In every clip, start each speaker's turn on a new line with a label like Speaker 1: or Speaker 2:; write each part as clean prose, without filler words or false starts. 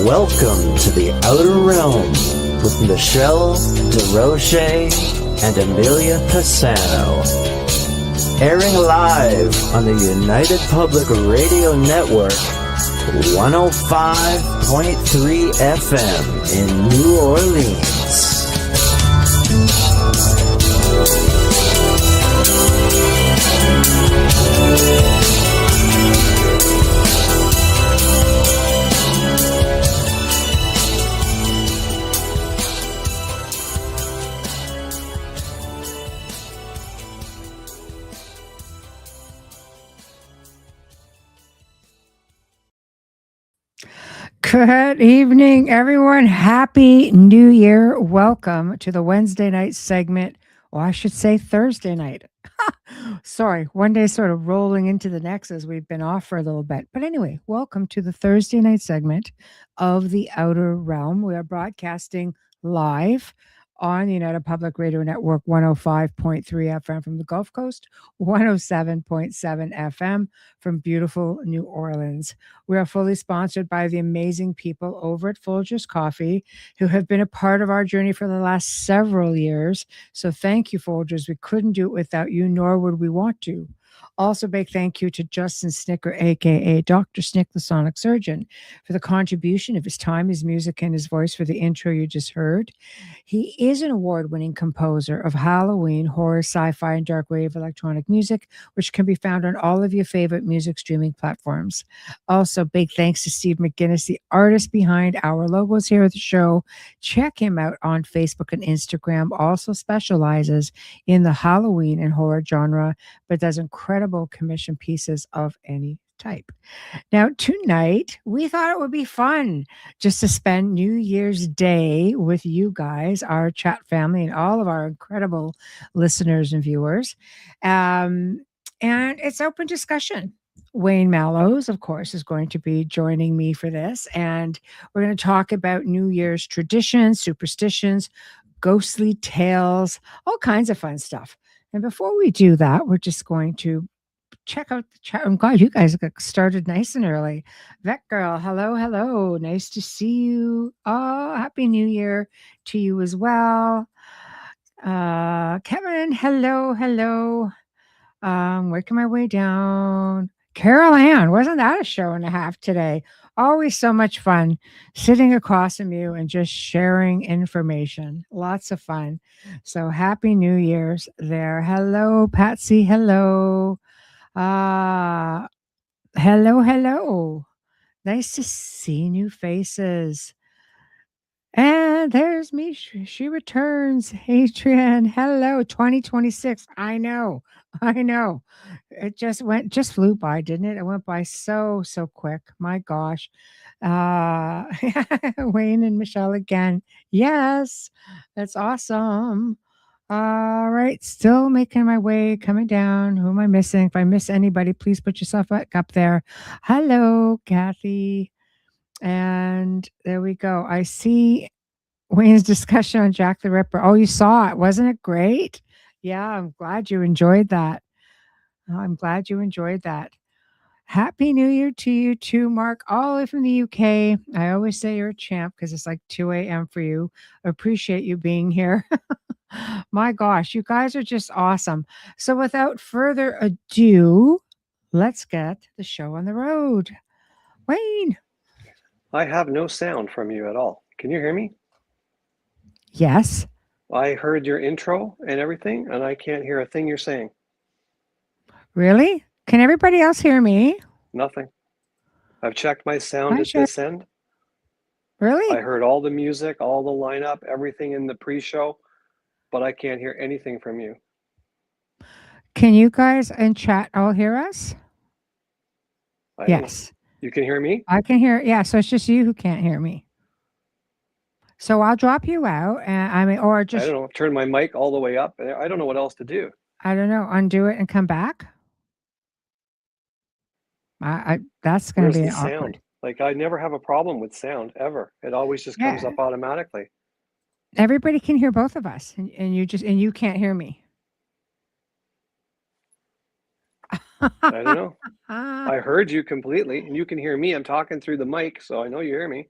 Speaker 1: Welcome to the Outer Realm with Michelle Desrochers and Amelia Pisano. Airing live on the United Public Radio Network, 105.3 FM in New Orleans.
Speaker 2: Good evening, everyone. Happy New Year. Welcome to the Wednesday night segment, or I should say Thursday night. Sorry, one day sort of rolling into the next as we've been off for a little bit. But anyway, welcome to the Thursday night segment of the Outer Realm. We are broadcasting live on the United Public Radio Network 105.3 FM from the Gulf Coast, 107.7 FM from beautiful New Orleans. We are fully sponsored by the amazing people over at Folgers Coffee who have been a part of our journey for the last several years. So thank you, Folgers. We couldn't do it without you, nor would we want to. Also, big thank you to Justin Snicker, aka Dr. Snick, the Sonic Surgeon, for the contribution of his time, his music, and his voice for the intro you just heard. He is an award-winning composer of Halloween, horror, sci-fi, and dark wave electronic music, which can be found on all of your favorite music streaming platforms. Also, big thanks to Steve McGinnis, the artist behind our logos here at the show. Check him out on Facebook and Instagram. Also specializes in the Halloween and horror genre, but does incredible commission pieces of any type. Now, tonight, we thought it would be fun just to spend New Year's Day with you guys, our chat family, and all of our incredible listeners and viewers. And it's open discussion. Wayne Mallows, of course, is going to be joining me for this. And we're going to talk about New Year's traditions, superstitions, ghostly tales, all kinds of fun stuff. And before we do that, we're just going to check out the chat. I'm glad you guys got started nice and early. Vet Girl, hello, hello. Nice to see you. Oh, Happy New Year to you as well. Kevin, hello, hello. Working my way down. Carol Ann, wasn't that a show and a half today? Always so much fun sitting across from you and just sharing information. Lots of fun. So happy New Year's there. Hello, Patsy. Hello. Hello, hello. Nice to see new faces. And there's me. She returns. Adrian, hello. 2026. I know. It just flew by, didn't it? It went by so quick. My gosh. Wayne and Michelle again. Yes, that's awesome. All right, still making my way, coming down. Who am I missing? If I miss anybody, please put yourself back up there. Hello, Kathy. And there we go. I see Wayne's discussion on Jack the Ripper. Oh, you saw it. Wasn't it great? Yeah, I'm glad you enjoyed that. Happy New Year to you too, Mark, all the way from the UK. I always say you're a champ because it's like 2 a.m. for you. Appreciate you being here. My gosh, you guys are just awesome. So without further ado, let's get the show on the road. Wayne.
Speaker 3: I have no sound from you at all. Can you hear me?
Speaker 2: Yes.
Speaker 3: I heard your intro and everything, and I can't hear a thing you're saying.
Speaker 2: Really? Can everybody else hear me?
Speaker 3: Nothing. I've checked my sound at this end.
Speaker 2: Really?
Speaker 3: I heard all the music, all the lineup, everything in the pre-show, but I can't hear anything from you.
Speaker 2: Can you guys in chat all hear us? Yes.
Speaker 3: You can hear me?
Speaker 2: I can hear. Yeah, so it's just you who can't hear me. So I'll drop you out, and or just
Speaker 3: I don't know. Turn my mic all the way up. I don't know what else to do.
Speaker 2: I don't know. Undo it and come back. That's going to be awkward.
Speaker 3: Sound? Like I never have a problem with sound ever. It always just comes up automatically.
Speaker 2: Everybody can hear both of us, and you can't hear me.
Speaker 3: I don't know. I heard you completely, and you can hear me. I'm talking through the mic, so I know you hear me.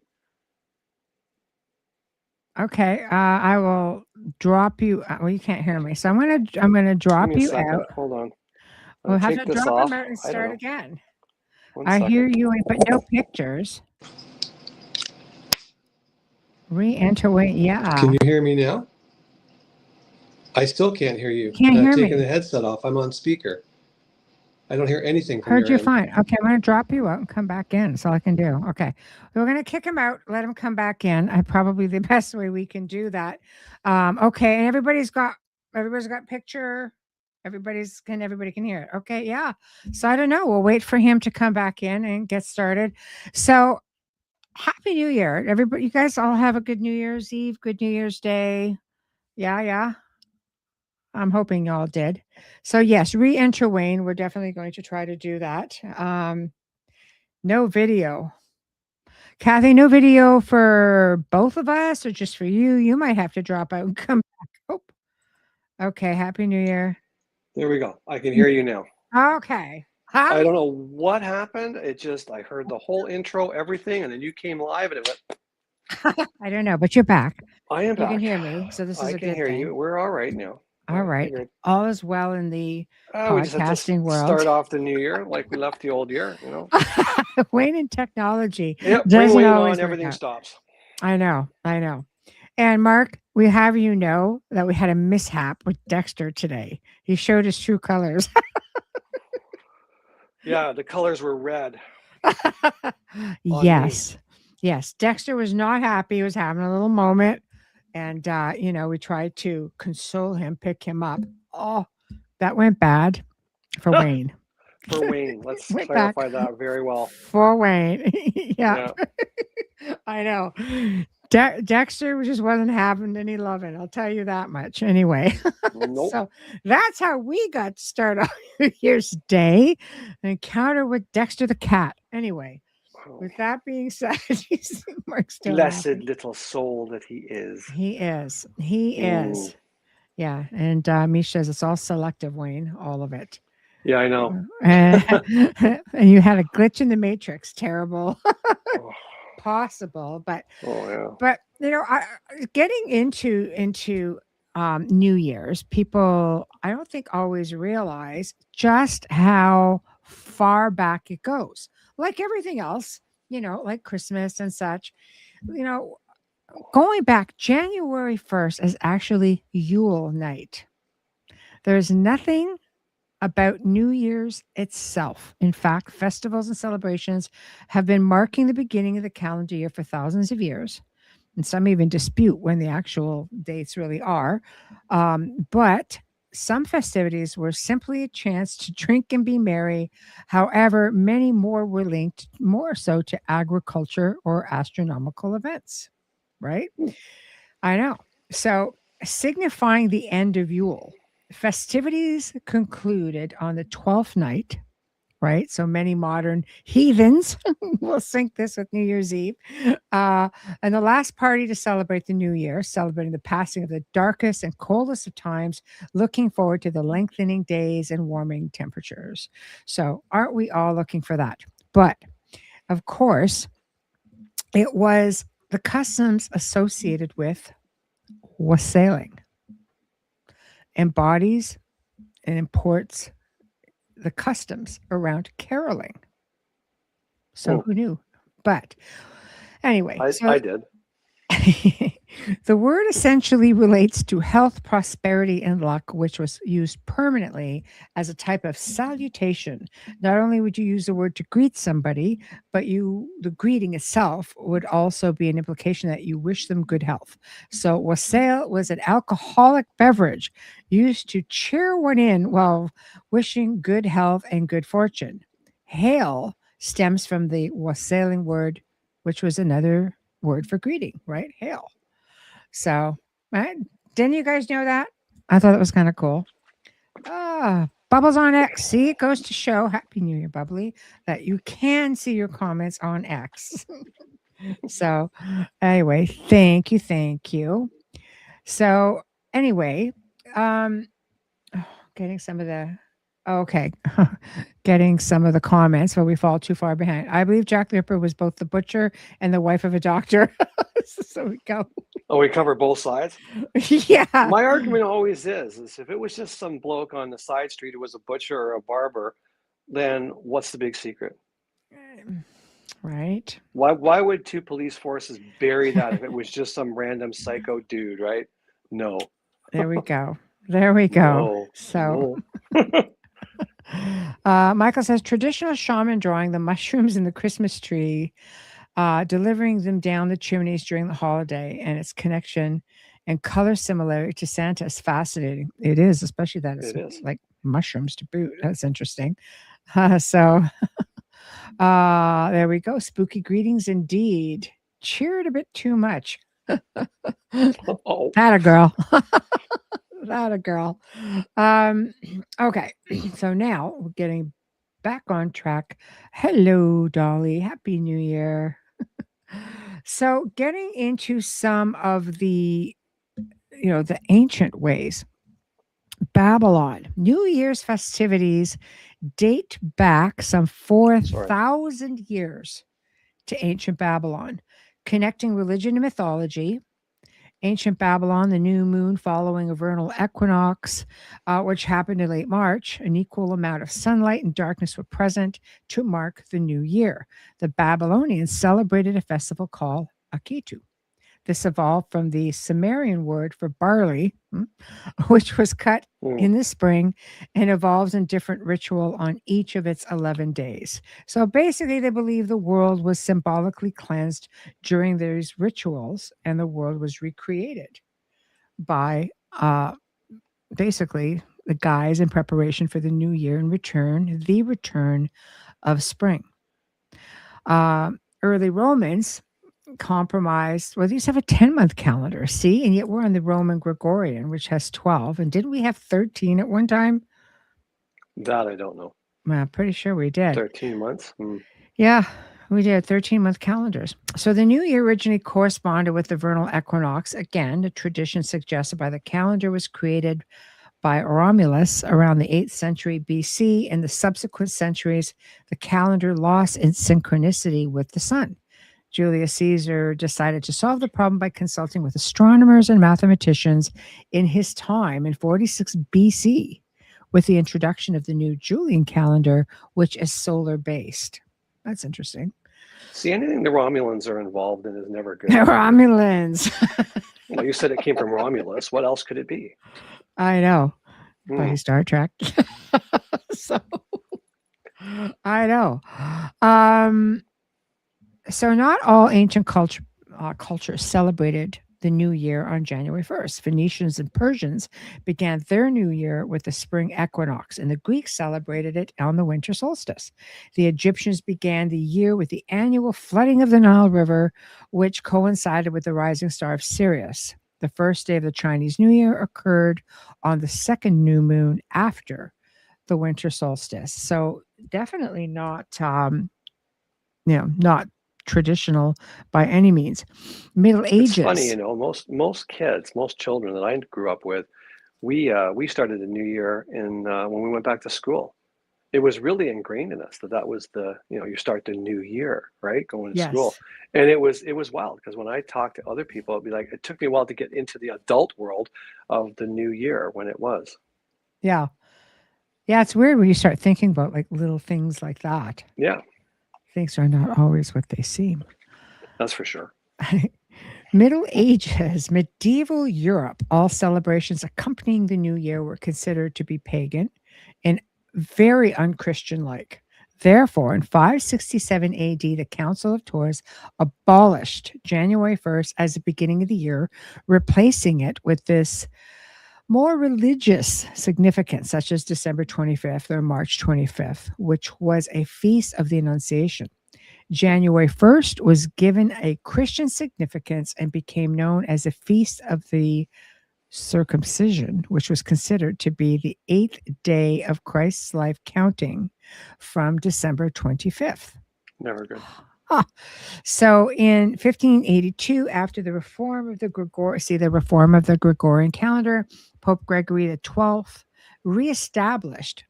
Speaker 2: Okay. I will drop you. Well, you can't hear me, so I'm gonna
Speaker 3: Give
Speaker 2: drop
Speaker 3: me a
Speaker 2: you
Speaker 3: second.
Speaker 2: out.
Speaker 3: Hold on.
Speaker 2: We'll have
Speaker 3: Take
Speaker 2: to
Speaker 3: this
Speaker 2: drop
Speaker 3: off.
Speaker 2: him out and
Speaker 3: I don't
Speaker 2: start
Speaker 3: know.
Speaker 2: again.
Speaker 3: One
Speaker 2: I hear
Speaker 3: second.
Speaker 2: you, but no pictures. Re-enter. Wait. Yeah.
Speaker 3: Can you hear me now? I still can't hear you.
Speaker 2: Can't
Speaker 3: And I've
Speaker 2: hear
Speaker 3: taken
Speaker 2: me.
Speaker 3: the headset off. I'm on speaker. I don't hear anything from
Speaker 2: Heard
Speaker 3: your
Speaker 2: you
Speaker 3: end.
Speaker 2: fine. Okay, I'm going to drop you out and come back in. That's all I can do. Okay. We're going to kick him out, let him come back in. I probably the best way we can do that. Okay, and everybody's got picture. Everybody can hear it. Okay, yeah. So I don't know. We'll wait for him to come back in and get started. So happy New Year. Everybody, you guys all have a good New Year's Eve, good New Year's Day. Yeah, yeah. I'm hoping y'all did. So yes, re-enter Wayne. We're definitely going to try to do that. No video. Kathy, no video for both of us or just for you? You might have to drop out and come back. Oh, okay. Happy New Year.
Speaker 3: There we go. I can hear you now.
Speaker 2: Okay.
Speaker 3: I don't know what happened. I heard the whole intro, everything, and then you came live and it went,
Speaker 2: I don't know, but you're back.
Speaker 3: I am
Speaker 2: You can
Speaker 3: back.
Speaker 2: hear me, so this is
Speaker 3: I
Speaker 2: a
Speaker 3: can
Speaker 2: good
Speaker 3: hear
Speaker 2: thing.
Speaker 3: you. We're all right now.
Speaker 2: All right.
Speaker 3: Figured.
Speaker 2: All is well in the
Speaker 3: We just had to
Speaker 2: podcasting world.
Speaker 3: start off the new year like we left the old year, you know.
Speaker 2: Wayne and technology
Speaker 3: Yep, bring
Speaker 2: doesn't
Speaker 3: Wayne
Speaker 2: always
Speaker 3: on,
Speaker 2: work
Speaker 3: everything
Speaker 2: out.
Speaker 3: stops.
Speaker 2: I know. And Mark, we have you know that we had a mishap with Dexter today. He showed his true colors.
Speaker 3: Yeah, the colors were red.
Speaker 2: Yes. Yes. Dexter was not happy. He was having a little moment. And, we tried to console him, pick him up. Oh, that went bad for Wayne.
Speaker 3: For Wayne, let's
Speaker 2: Went
Speaker 3: clarify
Speaker 2: back
Speaker 3: that very well.
Speaker 2: For Wayne. Yeah. I know. Dexter just wasn't having any loving. I'll tell you that much. Anyway,
Speaker 3: Nope.
Speaker 2: so that's how we got to start off New Year's Day, an encounter with Dexter the cat. Anyway, with that being said, Mark's still
Speaker 3: Blessed
Speaker 2: happy.
Speaker 3: little soul that he is.
Speaker 2: He is. He is. Yeah. And Misha says it's all selective, Wayne, all of it.
Speaker 3: Yeah, I know.
Speaker 2: And you had a glitch in the matrix. Terrible. Possible, but but getting into New Year's, people I don't think always realize just how far back it goes. Like everything else, like Christmas and such, going back January 1st is actually Yule night. There's nothing about New Year's itself. In fact, festivals and celebrations have been marking the beginning of the calendar year for thousands of years. And some even dispute when the actual dates really are. But some festivities were simply a chance to drink and be merry. However, many more were linked more so to agriculture or astronomical events, right? I know. So, signifying the end of Yule, festivities concluded on the 12th night, right? So many modern heathens will sync this with New Year's Eve. And the last party to celebrate the new year, celebrating the passing of the darkest and coldest of times, looking forward to the lengthening days and warming temperatures. So, aren't we all looking for that? But of course, it was the customs associated with wassailing embodies and imports the customs around caroling. So who knew? But anyway,
Speaker 3: I did.
Speaker 2: The word essentially relates to health, prosperity, and luck, which was used permanently as a type of salutation. Not only would you use the word to greet somebody, but the greeting itself would also be an implication that you wish them good health. So wassail was an alcoholic beverage used to cheer one in while wishing good health and good fortune. Hail stems from the wassailing word, which was another word for greeting, right? Hail. So, didn't you guys know that? I thought it was kind of cool. Bubbles on X. See, it goes to show, Happy New Year, Bubbly, that you can see your comments on X. So, anyway, thank you. So, anyway, getting some of the getting some of the comments where we fall too far behind. I believe Jack the Ripper was both the butcher and the wife of a doctor. So we go.
Speaker 3: Oh, we cover both sides.
Speaker 2: Yeah.
Speaker 3: My argument always is if it was just some bloke on the side street who was a butcher or a barber, then what's the big secret?
Speaker 2: Right.
Speaker 3: Why would two police forces bury that if it was just some random psycho dude, right? No,
Speaker 2: There we go. There we go.
Speaker 3: no,
Speaker 2: So,
Speaker 3: no.
Speaker 2: Michael says traditional shaman drawing the mushrooms in the Christmas tree, delivering them down the chimneys during the holiday, and its connection and color similarity to Santa is fascinating. It is, especially that it's
Speaker 3: It is.
Speaker 2: like mushrooms to boot. That's interesting. So, there we go. Spooky greetings indeed. Cheered a bit too much.
Speaker 3: Oh,
Speaker 2: That a girl. That a girl. Okay. So now we're getting back on track. Hello, Dolly. Happy New Year. So getting into some of the the ancient ways. Babylon. New Year's festivities date back some 4,000 years to ancient Babylon, connecting religion and mythology. Ancient Babylon, the new moon following a vernal equinox, which happened in late March, an equal amount of sunlight and darkness were present to mark the new year. The Babylonians celebrated a festival called Akitu. This evolved from the Sumerian word for barley, which was cut in the spring and evolves in different ritual on each of its 11 days. So basically, they believe the world was symbolically cleansed during these rituals and the world was recreated by basically the guys in preparation for the new year and the return of spring. Early Romans compromised. Well, these have a 10-month calendar, see? And yet we're on the Roman Gregorian, which has 12. And didn't we have 13 at one time?
Speaker 3: that I don't know.
Speaker 2: Well, I'm pretty sure we did.
Speaker 3: 13 months?
Speaker 2: Yeah, we did 13-month calendars. So the new year originally corresponded with the vernal equinox. Again, the tradition suggested by the calendar was created by Romulus around the 8th century BC. In the subsequent centuries, the calendar lost its synchronicity with the sun. Julius Caesar decided to solve the problem by consulting with astronomers and mathematicians in his time in 46 BC with the introduction of the new Julian calendar, which is solar based. That's interesting.
Speaker 3: See, anything the Romulans are involved in is never good.
Speaker 2: Romulans.
Speaker 3: Well, you said it came from Romulus. What else could it be?
Speaker 2: I know. By Star Trek. So I know. So not all ancient cultures celebrated the new year on January 1st. Phoenicians and Persians began their new year with the spring equinox, and the Greeks celebrated it on the winter solstice. The Egyptians began the year with the annual flooding of the Nile River, which coincided with the rising star of Sirius. The first day of the Chinese New Year occurred on the second new moon after the winter solstice. So definitely not, not traditional by any means. Middle Ages.
Speaker 3: It's funny, most kids, most children that I grew up with, we started the new year in when we went back to school. It was really ingrained in us that was you start the new year, right? Going to school. And it was wild because when I talked to other people, it'd be like, it took me a while to get into the adult world of the new year when it was.
Speaker 2: Yeah. Yeah, it's weird when you start thinking about like little things like that.
Speaker 3: Yeah.
Speaker 2: Things are not always what they seem.
Speaker 3: That's for sure.
Speaker 2: Middle Ages, medieval Europe, all celebrations accompanying the new year were considered to be pagan and very unchristian-like. Therefore, in 567 AD, the Council of Tours abolished January 1st as the beginning of the year, replacing it with this more religious significance, such as December 25th or March 25th, which was a feast of the Annunciation. January 1st was given a Christian significance and became known as a feast of the circumcision, which was considered to be the 8th day of Christ's life, counting from December 25th.
Speaker 3: Never good.
Speaker 2: So in 1582, after the reform of the Gregorian calendar, Pope Gregory XII reestablished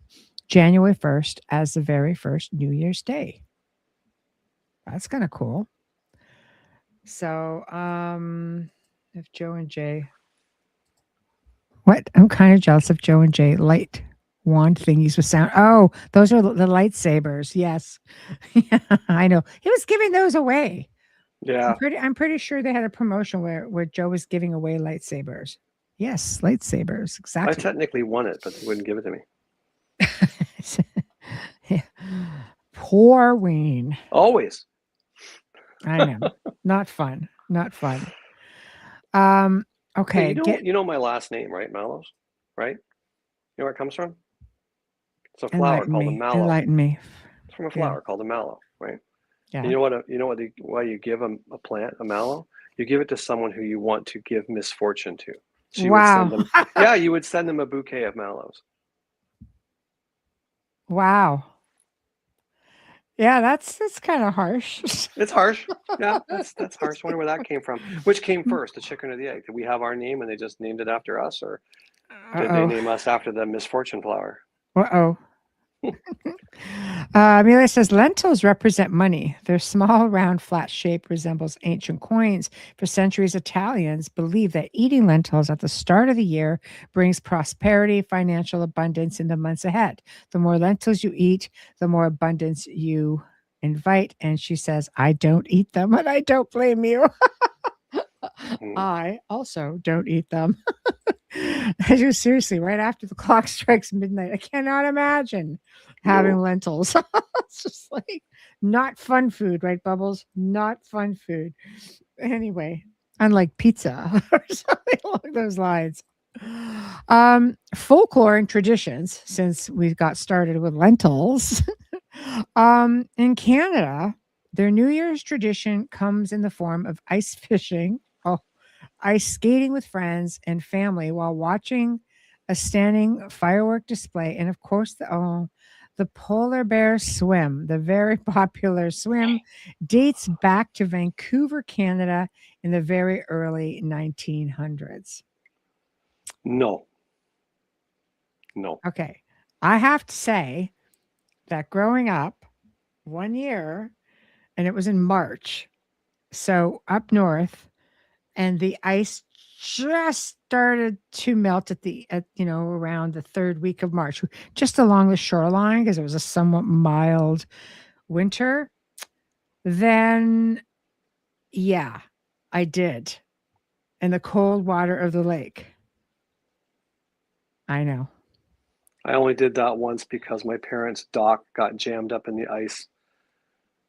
Speaker 2: January 1st as the very first New Year's Day. That's kind of cool. So if Joe and Jay. What? I'm kind of jealous of Joe and Jay light wand thingies with sound. Oh, those are the lightsabers. Yes. Yeah, I know. He was giving those away.
Speaker 3: Yeah,
Speaker 2: I'm pretty sure they had a promotion where Joe was giving away lightsabers. Yes, lightsabers.
Speaker 3: I
Speaker 2: Exactly.
Speaker 3: technically won it, but they wouldn't give it to me.
Speaker 2: Yeah. Poor Wayne.
Speaker 3: Always.
Speaker 2: I know. Not fun. Not fun. Um,
Speaker 3: Hey,
Speaker 2: okay, get
Speaker 3: you know my last name, right, Mallows? Right? You know where it comes from? It's a flower
Speaker 2: enlighten
Speaker 3: called a
Speaker 2: me.
Speaker 3: mallow.
Speaker 2: Enlighten me.
Speaker 3: It's from a
Speaker 2: Yeah.
Speaker 3: flower called a mallow, right? And
Speaker 2: Yeah.
Speaker 3: you know what? Why you give a plant a mallow? You give it to someone who you want to give misfortune to. So you would send
Speaker 2: Wow.
Speaker 3: them. Yeah, you would send them a bouquet of mallows.
Speaker 2: Wow. Yeah, that's kind of harsh.
Speaker 3: It's harsh. Yeah, that's harsh. Wonder where that came from. Which came first, the chicken or the egg? Did we have our name and they just named it after us, or did they
Speaker 2: Uh-oh.
Speaker 3: name us after the misfortune flower?
Speaker 2: Uh-oh. Amelia says lentils represent money. Their small, round, flat shape resembles ancient coins. For centuries, Italians believed that eating lentils at the start of the year brings prosperity, financial abundance in the months ahead. The more lentils you eat, the more abundance you invite. And she says, I don't eat them, and I don't blame you.
Speaker 3: Hmm.
Speaker 2: I also don't eat them. I do seriously, right after the clock strikes midnight. I cannot imagine having
Speaker 3: No.
Speaker 2: lentils. It's just like not fun food, right, Bubbles? Not fun food. Anyway, unlike pizza or something along those lines. Folklore and traditions, since we got started with lentils. In Canada, their New Year's tradition comes in the form of ice fishing. Oh, ice skating with friends and family while watching a standing firework display, and of course, the polar bear swim. The very popular swim dates back to Vancouver, Canada, in the very early 1900s.
Speaker 3: No. No.
Speaker 2: Okay, I have to say that growing up, one year, and it was in March, so up north, and the ice just started to melt at around the third week of March, just along the shoreline because it was a somewhat mild winter. Then, yeah, I did in the cold water of the lake. I know.
Speaker 3: I only did that once because my parents' dock got jammed up in the ice,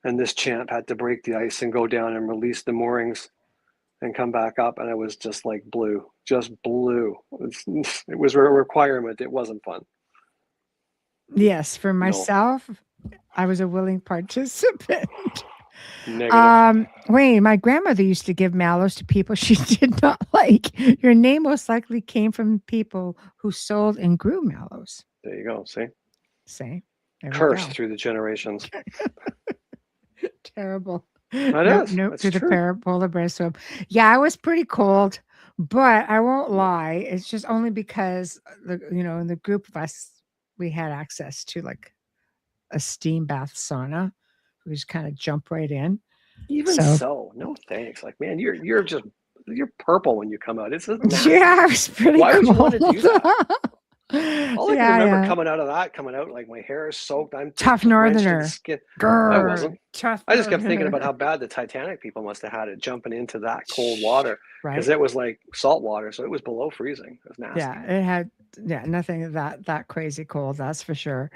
Speaker 3: and this champ had to break the ice and go down and release the moorings and come back up, and I was just like blue, just blue. It was a requirement. It wasn't fun.
Speaker 2: Yes, for
Speaker 3: No.
Speaker 2: myself, I was a willing participant.
Speaker 3: Negative.
Speaker 2: Wayne, my grandmother used to give mallows to people she did not like. Your name most likely came from people who sold and grew mallows.
Speaker 3: There you go. See?
Speaker 2: Say, there we
Speaker 3: Cursed
Speaker 2: go.
Speaker 3: through the generations.
Speaker 2: Terrible.
Speaker 3: That
Speaker 2: Nope,
Speaker 3: is.
Speaker 2: nope
Speaker 3: That's
Speaker 2: to the
Speaker 3: true.
Speaker 2: polar bear swim. Yeah, it was pretty cold, but I won't lie. It's just only because in the group of us, we had access to like a steam bath sauna. We just kind of jump right in.
Speaker 3: Even
Speaker 2: So
Speaker 3: so, no thanks. Like, man, you're purple when you come out. It's just nasty.
Speaker 2: yeah, it was pretty
Speaker 3: Why would you want
Speaker 2: cold.
Speaker 3: to do that? All I can
Speaker 2: Yeah,
Speaker 3: remember
Speaker 2: yeah.
Speaker 3: coming out like my hair is soaked. I'm just
Speaker 2: Tough
Speaker 3: drenched to the
Speaker 2: northerner.
Speaker 3: skin. I
Speaker 2: Grr,
Speaker 3: wasn't.
Speaker 2: tough
Speaker 3: I just kept thinking about
Speaker 2: northerner.
Speaker 3: how bad the Titanic people must have had it jumping into that cold water because
Speaker 2: Right?
Speaker 3: it was like salt water, so it was below freezing. It was nasty.
Speaker 2: Yeah, it had nothing that crazy cold, that's for sure.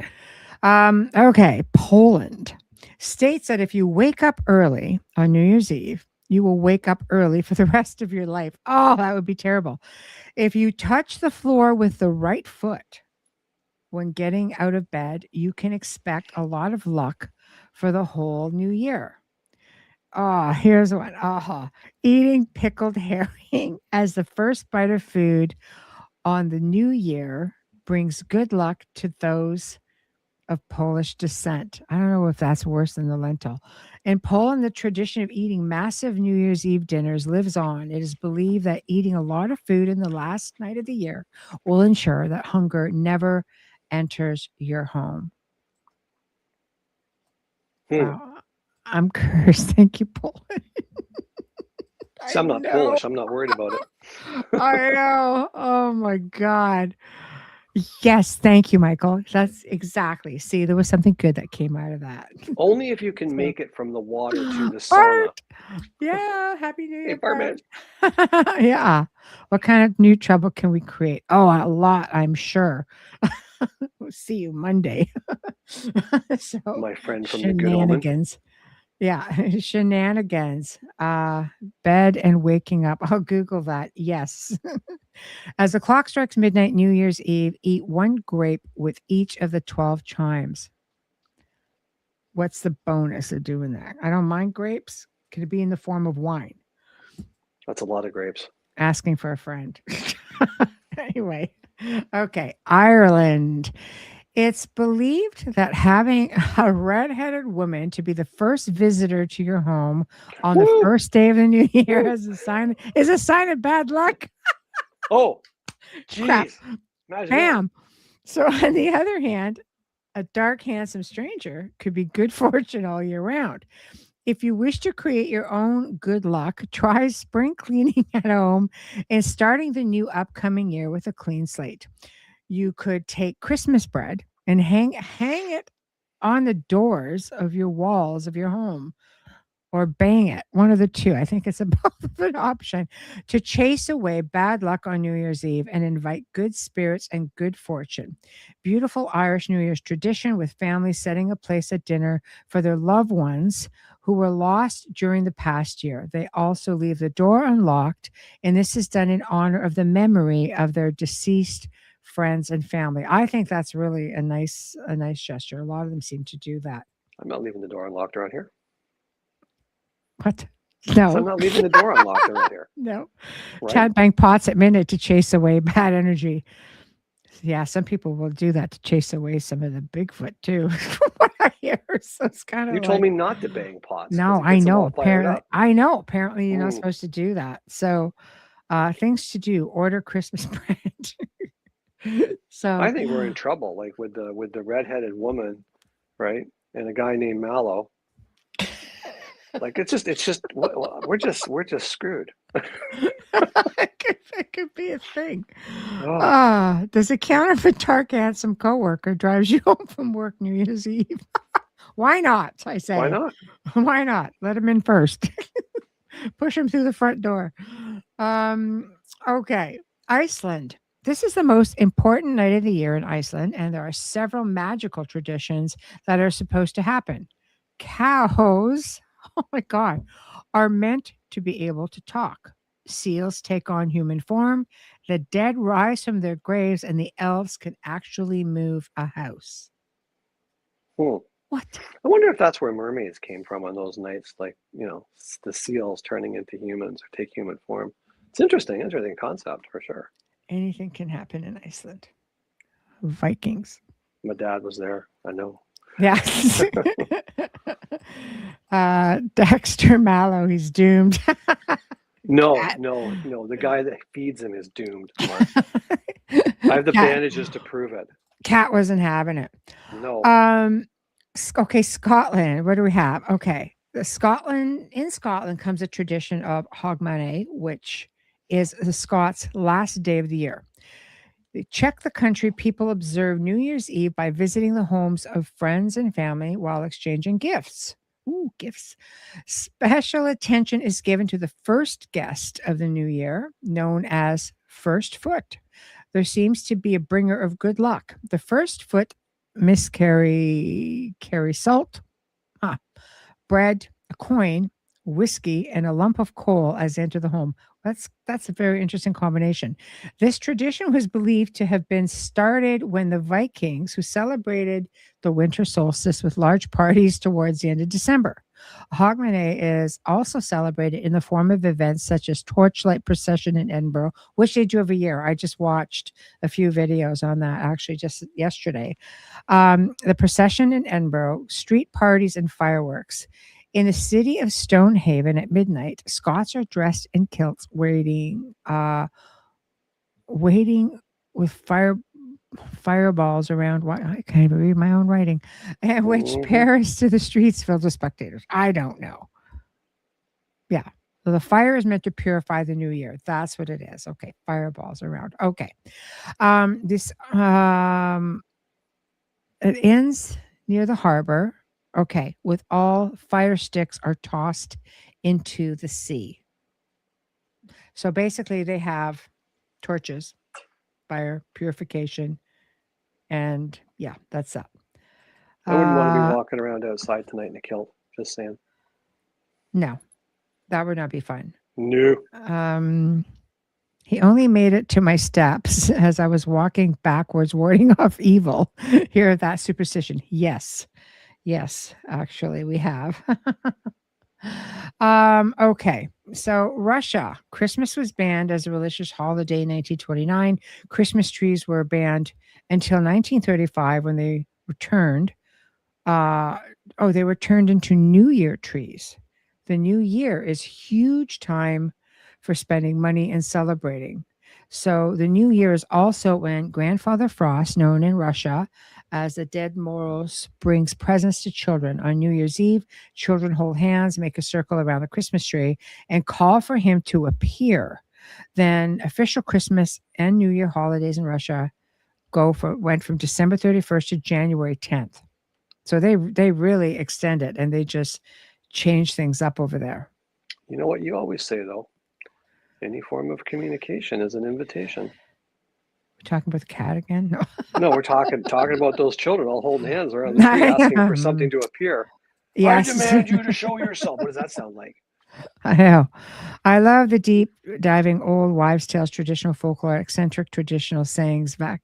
Speaker 2: Okay, Poland states that if you wake up early on New Year's Eve, you will wake up early for the rest of your life. Oh, that would be terrible. If you touch the floor with the right foot when getting out of bed, you can expect a lot of luck for the whole new year. Oh, here's one. Eating pickled herring as the first bite of food on the new year brings good luck to those of Polish descent. I don't know if that's worse than the lentil. In Poland, the tradition of eating massive New Year's Eve dinners lives on. It is believed that eating a lot of food in the last night of the year will ensure that hunger never enters your home.
Speaker 3: Hmm.
Speaker 2: Wow. I'm cursed. Thank you, Poland.
Speaker 3: See,
Speaker 2: I
Speaker 3: I'm not
Speaker 2: know.
Speaker 3: Polish. I'm not worried about it.
Speaker 2: I know. Oh my God. Yes, thank you, Michael. That's exactly. See, there was something good that came out of that.
Speaker 3: Only if you can
Speaker 2: So,
Speaker 3: make it from the water to the sauna.
Speaker 2: Bart! Yeah, Happy New
Speaker 3: Hey,
Speaker 2: Year,
Speaker 3: barman.
Speaker 2: Bart. Yeah. What kind of new trouble can we create? Oh, a lot, I'm sure. We'll see you Monday. So,
Speaker 3: My friend from The Good Omen.
Speaker 2: shenanigans. Yeah, shenanigans. Bed and waking up. I'll Google that. Yes. As the clock strikes midnight New Year's Eve, eat one grape with each of the 12 chimes. What's the bonus of doing that? I don't mind grapes. Could it be in the form of wine?
Speaker 3: That's a lot of grapes.
Speaker 2: Asking for a friend. Anyway, okay. Ireland. It's believed that having a redheaded woman to be the first visitor to your home on the
Speaker 3: Woo!
Speaker 2: first day of the new year
Speaker 3: Woo!
Speaker 2: is a sign of bad luck.
Speaker 3: Oh,
Speaker 2: Crap.
Speaker 3: jeez. Imagine that.
Speaker 2: Bam. So on the other hand, a dark, handsome stranger could be good fortune all year round. If you wish to create your own good luck, try spring cleaning at home and starting the new upcoming year with a clean slate. You could take Christmas bread and hang it on the doors of your walls of your home or bang it, one of the two. I think it's a both of an option to chase away bad luck on New Year's Eve and invite good spirits and good fortune. Beautiful Irish New Year's tradition with families setting a place at dinner for their loved ones who were lost during the past year. They also leave the door unlocked, and this is done in honor of the memory of their deceased friends and family. I think that's really a nice gesture. A lot of them seem to do that.
Speaker 3: I'm not leaving the door unlocked around here.
Speaker 2: What?
Speaker 3: So
Speaker 2: No.
Speaker 3: I'm not leaving the door unlocked around here.
Speaker 2: No.
Speaker 3: Right?
Speaker 2: Chad bang pots at midnight to chase away bad energy. Yeah, some people will do that to chase away some of the Bigfoot too. From what I hear, so it's kind of
Speaker 3: You told me not to bang pots. 'cause
Speaker 2: no,
Speaker 3: it
Speaker 2: I
Speaker 3: gets them
Speaker 2: know.
Speaker 3: all fired
Speaker 2: Apparently,
Speaker 3: up.
Speaker 2: I know. Apparently, you're not
Speaker 3: Mm.
Speaker 2: supposed to do that. So, things to do: order Christmas bread. So,
Speaker 3: I think we're in trouble, like with the redheaded woman, right? And a guy named Mallow. Like it's just we're just screwed.
Speaker 2: it could be a thing.
Speaker 3: Oh,
Speaker 2: Does it count if a dark, handsome coworker drives you home from work New Year's Eve? Why not? I say.
Speaker 3: why not?
Speaker 2: Why not? Let him in first. Push him through the front door. Okay. Iceland. This is the most important night of the year in Iceland, and there are several magical traditions that are supposed to happen. Cows, oh my God, are meant to be able to talk. Seals take on human form. The dead rise from their graves, and the elves can actually move a house.
Speaker 3: Hmm.
Speaker 2: What?
Speaker 3: I wonder if that's where mermaids came from on those nights, like, the seals turning into humans or take human form. It's interesting concept for sure.
Speaker 2: Anything can happen in Iceland. Vikings.
Speaker 3: My dad was there. I know.
Speaker 2: Yeah. Dexter Mallow, he's doomed.
Speaker 3: No,
Speaker 2: Cat.
Speaker 3: no, no. The guy that feeds him is doomed. Mark. I have the bandages to prove it.
Speaker 2: Cat wasn't having it.
Speaker 3: No.
Speaker 2: Okay, Scotland. What do we have? Okay. In Scotland comes a tradition of Hogmanay, which is the Scots' last day of the year. They check the country. People observe New Year's Eve by visiting the homes of friends and family while exchanging gifts. Ooh, gifts. Special attention is given to the first guest of the new year, known as First Foot. There seems to be a bringer of good luck. The First Foot carry salt, bread, a coin, whiskey, and a lump of coal as they enter the home. That's a very interesting combination. This tradition was believed to have been started when the Vikings, who celebrated the winter solstice with large parties towards the end of December. Hogmanay is also celebrated in the form of events such as torchlight procession in Edinburgh, which they do every year. I just watched a few videos on that actually just yesterday. The procession in Edinburgh, street parties, and fireworks. In the city of Stonehaven at midnight, Scots are dressed in kilts, waiting with fireballs around. I can't even read my own writing, and which Paris to the streets filled with spectators. I don't know. Yeah. So the fire is meant to purify the new year. That's what it is. Okay, fireballs around. Okay. This it ends near the harbor. Okay, with all fire sticks are tossed into the sea. So basically, they have torches, fire purification, and yeah, that's that.
Speaker 3: I wouldn't want to be
Speaker 2: Uh,
Speaker 3: walking around outside tonight in a kilt. Just saying.
Speaker 2: no, that would not be fun.
Speaker 3: No.
Speaker 2: Um, he only made it to my steps as I was walking backwards, warding off evil. Hear that superstition? Yes, yes, actually, we have. Okay. So Russia, Christmas was banned as a religious holiday in 1929. Christmas trees were banned until 1935 when they returned. Uh, they were turned into New Year trees. The new year is huge time for spending money and celebrating. So the new year is also when Grandfather Frost, known in Russia as the Dead Moros, brings presents to children. On New Year's Eve, children hold hands, make a circle around the Christmas tree, and call for him to appear. Then official Christmas and New Year holidays in Russia went from December 31st to January 10th. So they really extend it and they just change things up over there.
Speaker 3: You know what you always say, though? Any form of communication is an invitation.
Speaker 2: We're talking about the cat again? No.
Speaker 3: No, we're talking about those children all holding hands around the tree asking for something to appear.
Speaker 2: Yes.
Speaker 3: I demand you to show yourself. What does that sound like?
Speaker 2: I know. I love the deep diving old wives' tales, traditional folklore, eccentric traditional sayings back.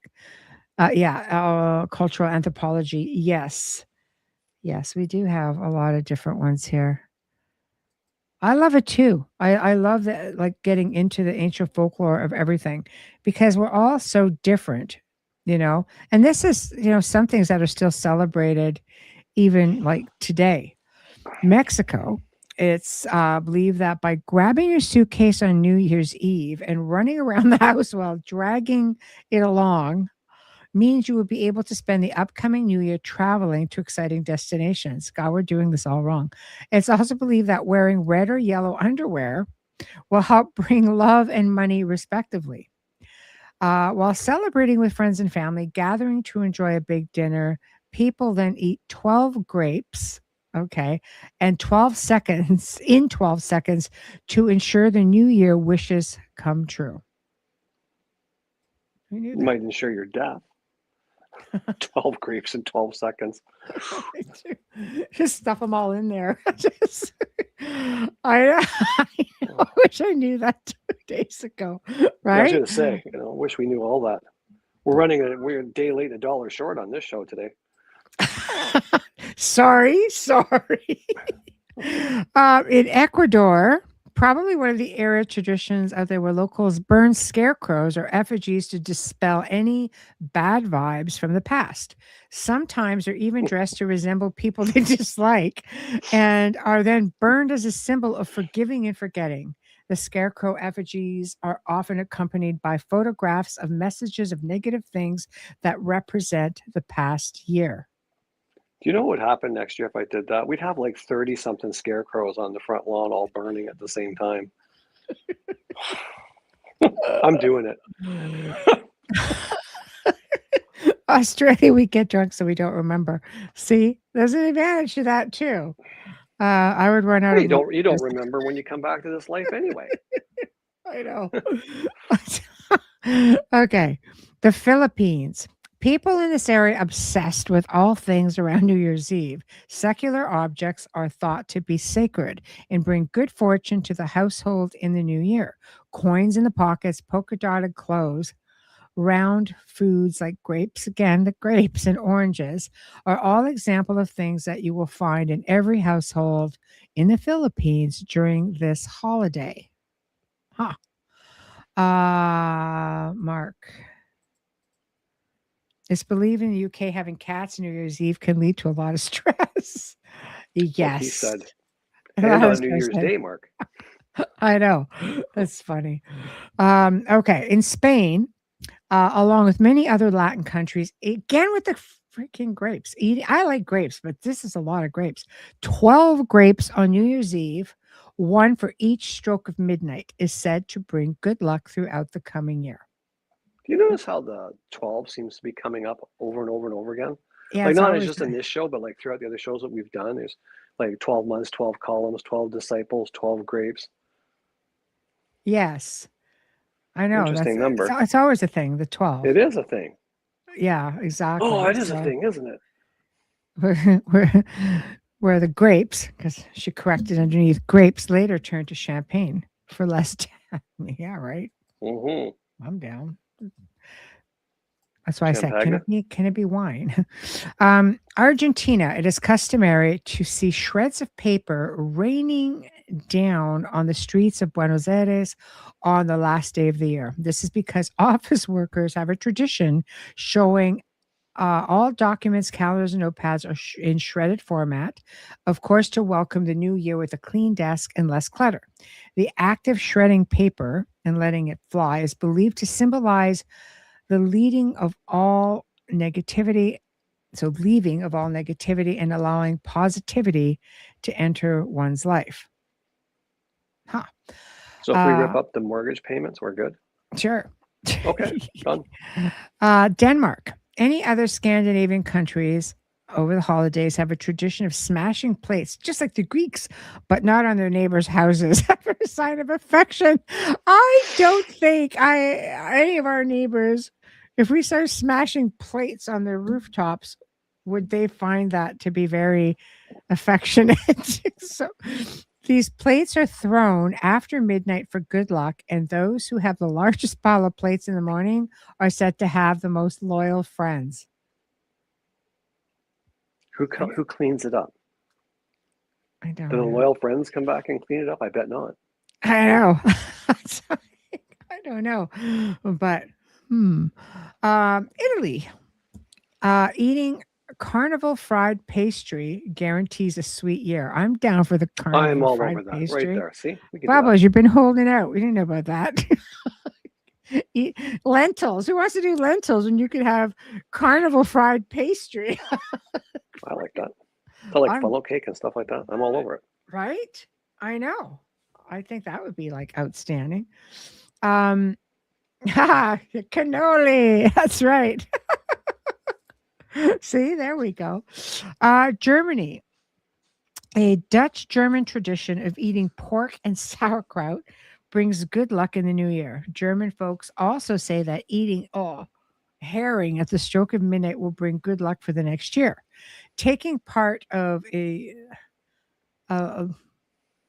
Speaker 2: Cultural anthropology. Yes. Yes, we do have a lot of different ones here. I love it too. I love that, like getting into the ancient folklore of everything because we're all so different, And this is, some things that are still celebrated even like today. Mexico, it's believed that by grabbing your suitcase on New Year's Eve and running around the house while dragging it along means you will be able to spend the upcoming new year traveling to exciting destinations. God, we're doing this all wrong. It's also believed that wearing red or yellow underwear will help bring love and money, respectively. While celebrating with friends and family, gathering to enjoy a big dinner, people then eat 12 grapes, okay, and 12 seconds to ensure the new year wishes come true.
Speaker 3: You might ensure your death. 12 grapes in 12 seconds.
Speaker 2: Just stuff them all in there. I wish I knew that 2 days ago. Right?
Speaker 3: Yeah, I was going to say, wish we knew all that. We're a day late, $1 short on this show today.
Speaker 2: Sorry. In Ecuador, probably one of the era traditions out there where locals burn scarecrows or effigies to dispel any bad vibes from the past. Sometimes they're even dressed to resemble people they dislike and are then burned as a symbol of forgiving and forgetting. The scarecrow effigies are often accompanied by photographs of messages of negative things that represent the past year.
Speaker 3: Do you know what would happen next year if I did that? We'd have like 30-something scarecrows on the front lawn all burning at the same time. I'm doing it.
Speaker 2: Australia, we get drunk so we don't remember. See, there's an advantage to that too. I would run out of.
Speaker 3: You don't remember when you come back to this life anyway.
Speaker 2: I know. Okay, the Philippines. People in this area obsessed with all things around New Year's Eve. Secular objects are thought to be sacred and bring good fortune to the household in the new year. Coins in the pockets, polka dotted clothes, round foods like grapes, again, the grapes and oranges are all example of things that you will find in every household in the Philippines during this holiday. Mark. It's believed in the UK having cats New Year's Eve can lead to a lot of stress. Yes.
Speaker 3: He said. And on New Year's Day, Mark.
Speaker 2: I know. That's funny. Okay. In Spain, along with many other Latin countries, again with the freaking grapes. I like grapes, but this is a lot of grapes. 12 grapes on New Year's Eve, one for each stroke of midnight, is said to bring good luck throughout the coming year.
Speaker 3: Do you notice how the 12 seems to be coming up over and over and over again?
Speaker 2: Yeah,
Speaker 3: Like
Speaker 2: it's
Speaker 3: not as
Speaker 2: always
Speaker 3: just in this show, but like throughout the other shows that we've done, there's like 12 months, 12 columns, 12 disciples, 12 grapes.
Speaker 2: yes. I know
Speaker 3: Interesting number.
Speaker 2: it's always a thing. The 12.
Speaker 3: It is a thing.
Speaker 2: Yeah,
Speaker 3: Oh,
Speaker 2: exactly.
Speaker 3: it is a
Speaker 2: So
Speaker 3: thing, isn't it?
Speaker 2: where the grapes, because she corrected underneath, grapes later turned to champagne for less time. Yeah, right.
Speaker 3: Mm-hmm.
Speaker 2: I'm down. That's why I said,
Speaker 3: Champagne.
Speaker 2: can it be wine? Argentina, it is customary to see shreds of paper raining down on the streets of Buenos Aires on the last day of the year. This is because office workers have a tradition showing all documents, calendars, and notepads are in shredded format, of course, to welcome the new year with a clean desk and less clutter. The act of shredding paper and letting it fly is believed to symbolize the leading of all negativity. So, leaving of all negativity and allowing positivity to enter one's life. Huh.
Speaker 3: So if we rip up the mortgage payments, we're good.
Speaker 2: Sure.
Speaker 3: Okay, done.
Speaker 2: Denmark. Any other Scandinavian countries over the holidays have a tradition of smashing plates, just like the Greeks, but not on their neighbors' houses for a sign of affection. I don't think any of our neighbors, if we start smashing plates on their rooftops, would they find that to be very affectionate? So these plates are thrown after midnight for good luck, and those who have the largest pile of plates in the morning are said to have the most loyal friends.
Speaker 3: Who cleans it up?
Speaker 2: I don't
Speaker 3: Do the
Speaker 2: know.
Speaker 3: loyal friends come back and clean it up? I bet not.
Speaker 2: I know. I don't know, but Italy. Eating carnival fried pastry guarantees a sweet year. I'm down for the
Speaker 3: I'm
Speaker 2: carnival
Speaker 3: all
Speaker 2: fried
Speaker 3: over that. Right
Speaker 2: pastry.
Speaker 3: there. See, we can do that.
Speaker 2: Babos, you've been holding out. We didn't know about that. Eat lentils. Who wants to do lentils when you could have carnival fried pastry?
Speaker 3: I like that. I like
Speaker 2: I'm
Speaker 3: funnel cake and stuff like that. I'm all over it.
Speaker 2: right. I know. I think that would be like outstanding. Um, cannoli. That's right. See, there we go. Germany. A Dutch German tradition of eating pork and sauerkraut brings good luck in the new year. German folks also say that eating herring at the stroke of midnight will bring good luck for the next year. Taking part of a, a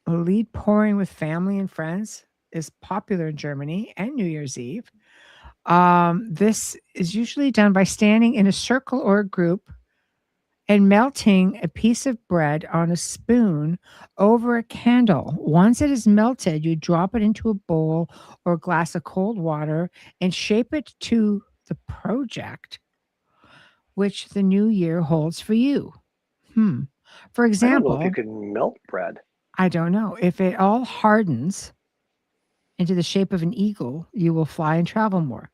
Speaker 2: lead pouring with family and friends is popular in Germany and New Year's Eve. This is usually done by standing in a circle or a group and melting a piece of bread on a spoon over a candle. Once it is melted, you drop it into a bowl or a glass of cold water and shape it to the project which the new year holds for you. For
Speaker 3: I don't know if you
Speaker 2: example,
Speaker 3: could melt bread.
Speaker 2: I don't know. If it all hardens into the shape of an eagle, you will fly and travel more.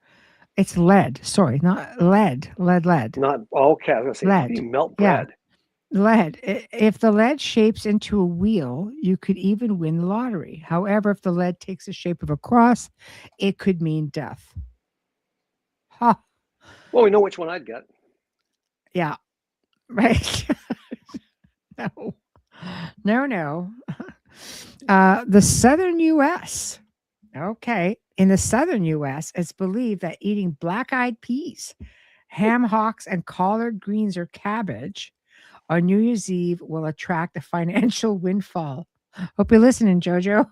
Speaker 2: It's lead. Sorry, not lead. Lead.
Speaker 3: Not okay. I was gonna say, how do you
Speaker 2: Lead.
Speaker 3: melt
Speaker 2: Yeah.
Speaker 3: bread?
Speaker 2: Lead. If the lead shapes into a wheel, you could even win the lottery. However, if the lead takes the shape of a cross, it could mean death. Ha.
Speaker 3: Well, we know which one I'd get.
Speaker 2: Yeah. Right. No. No. The southern U.S. Okay. In the southern U.S., it's believed that eating black-eyed peas, ham hocks, and collard greens or cabbage on New Year's Eve will attract a financial windfall. Hope you're listening, Jojo.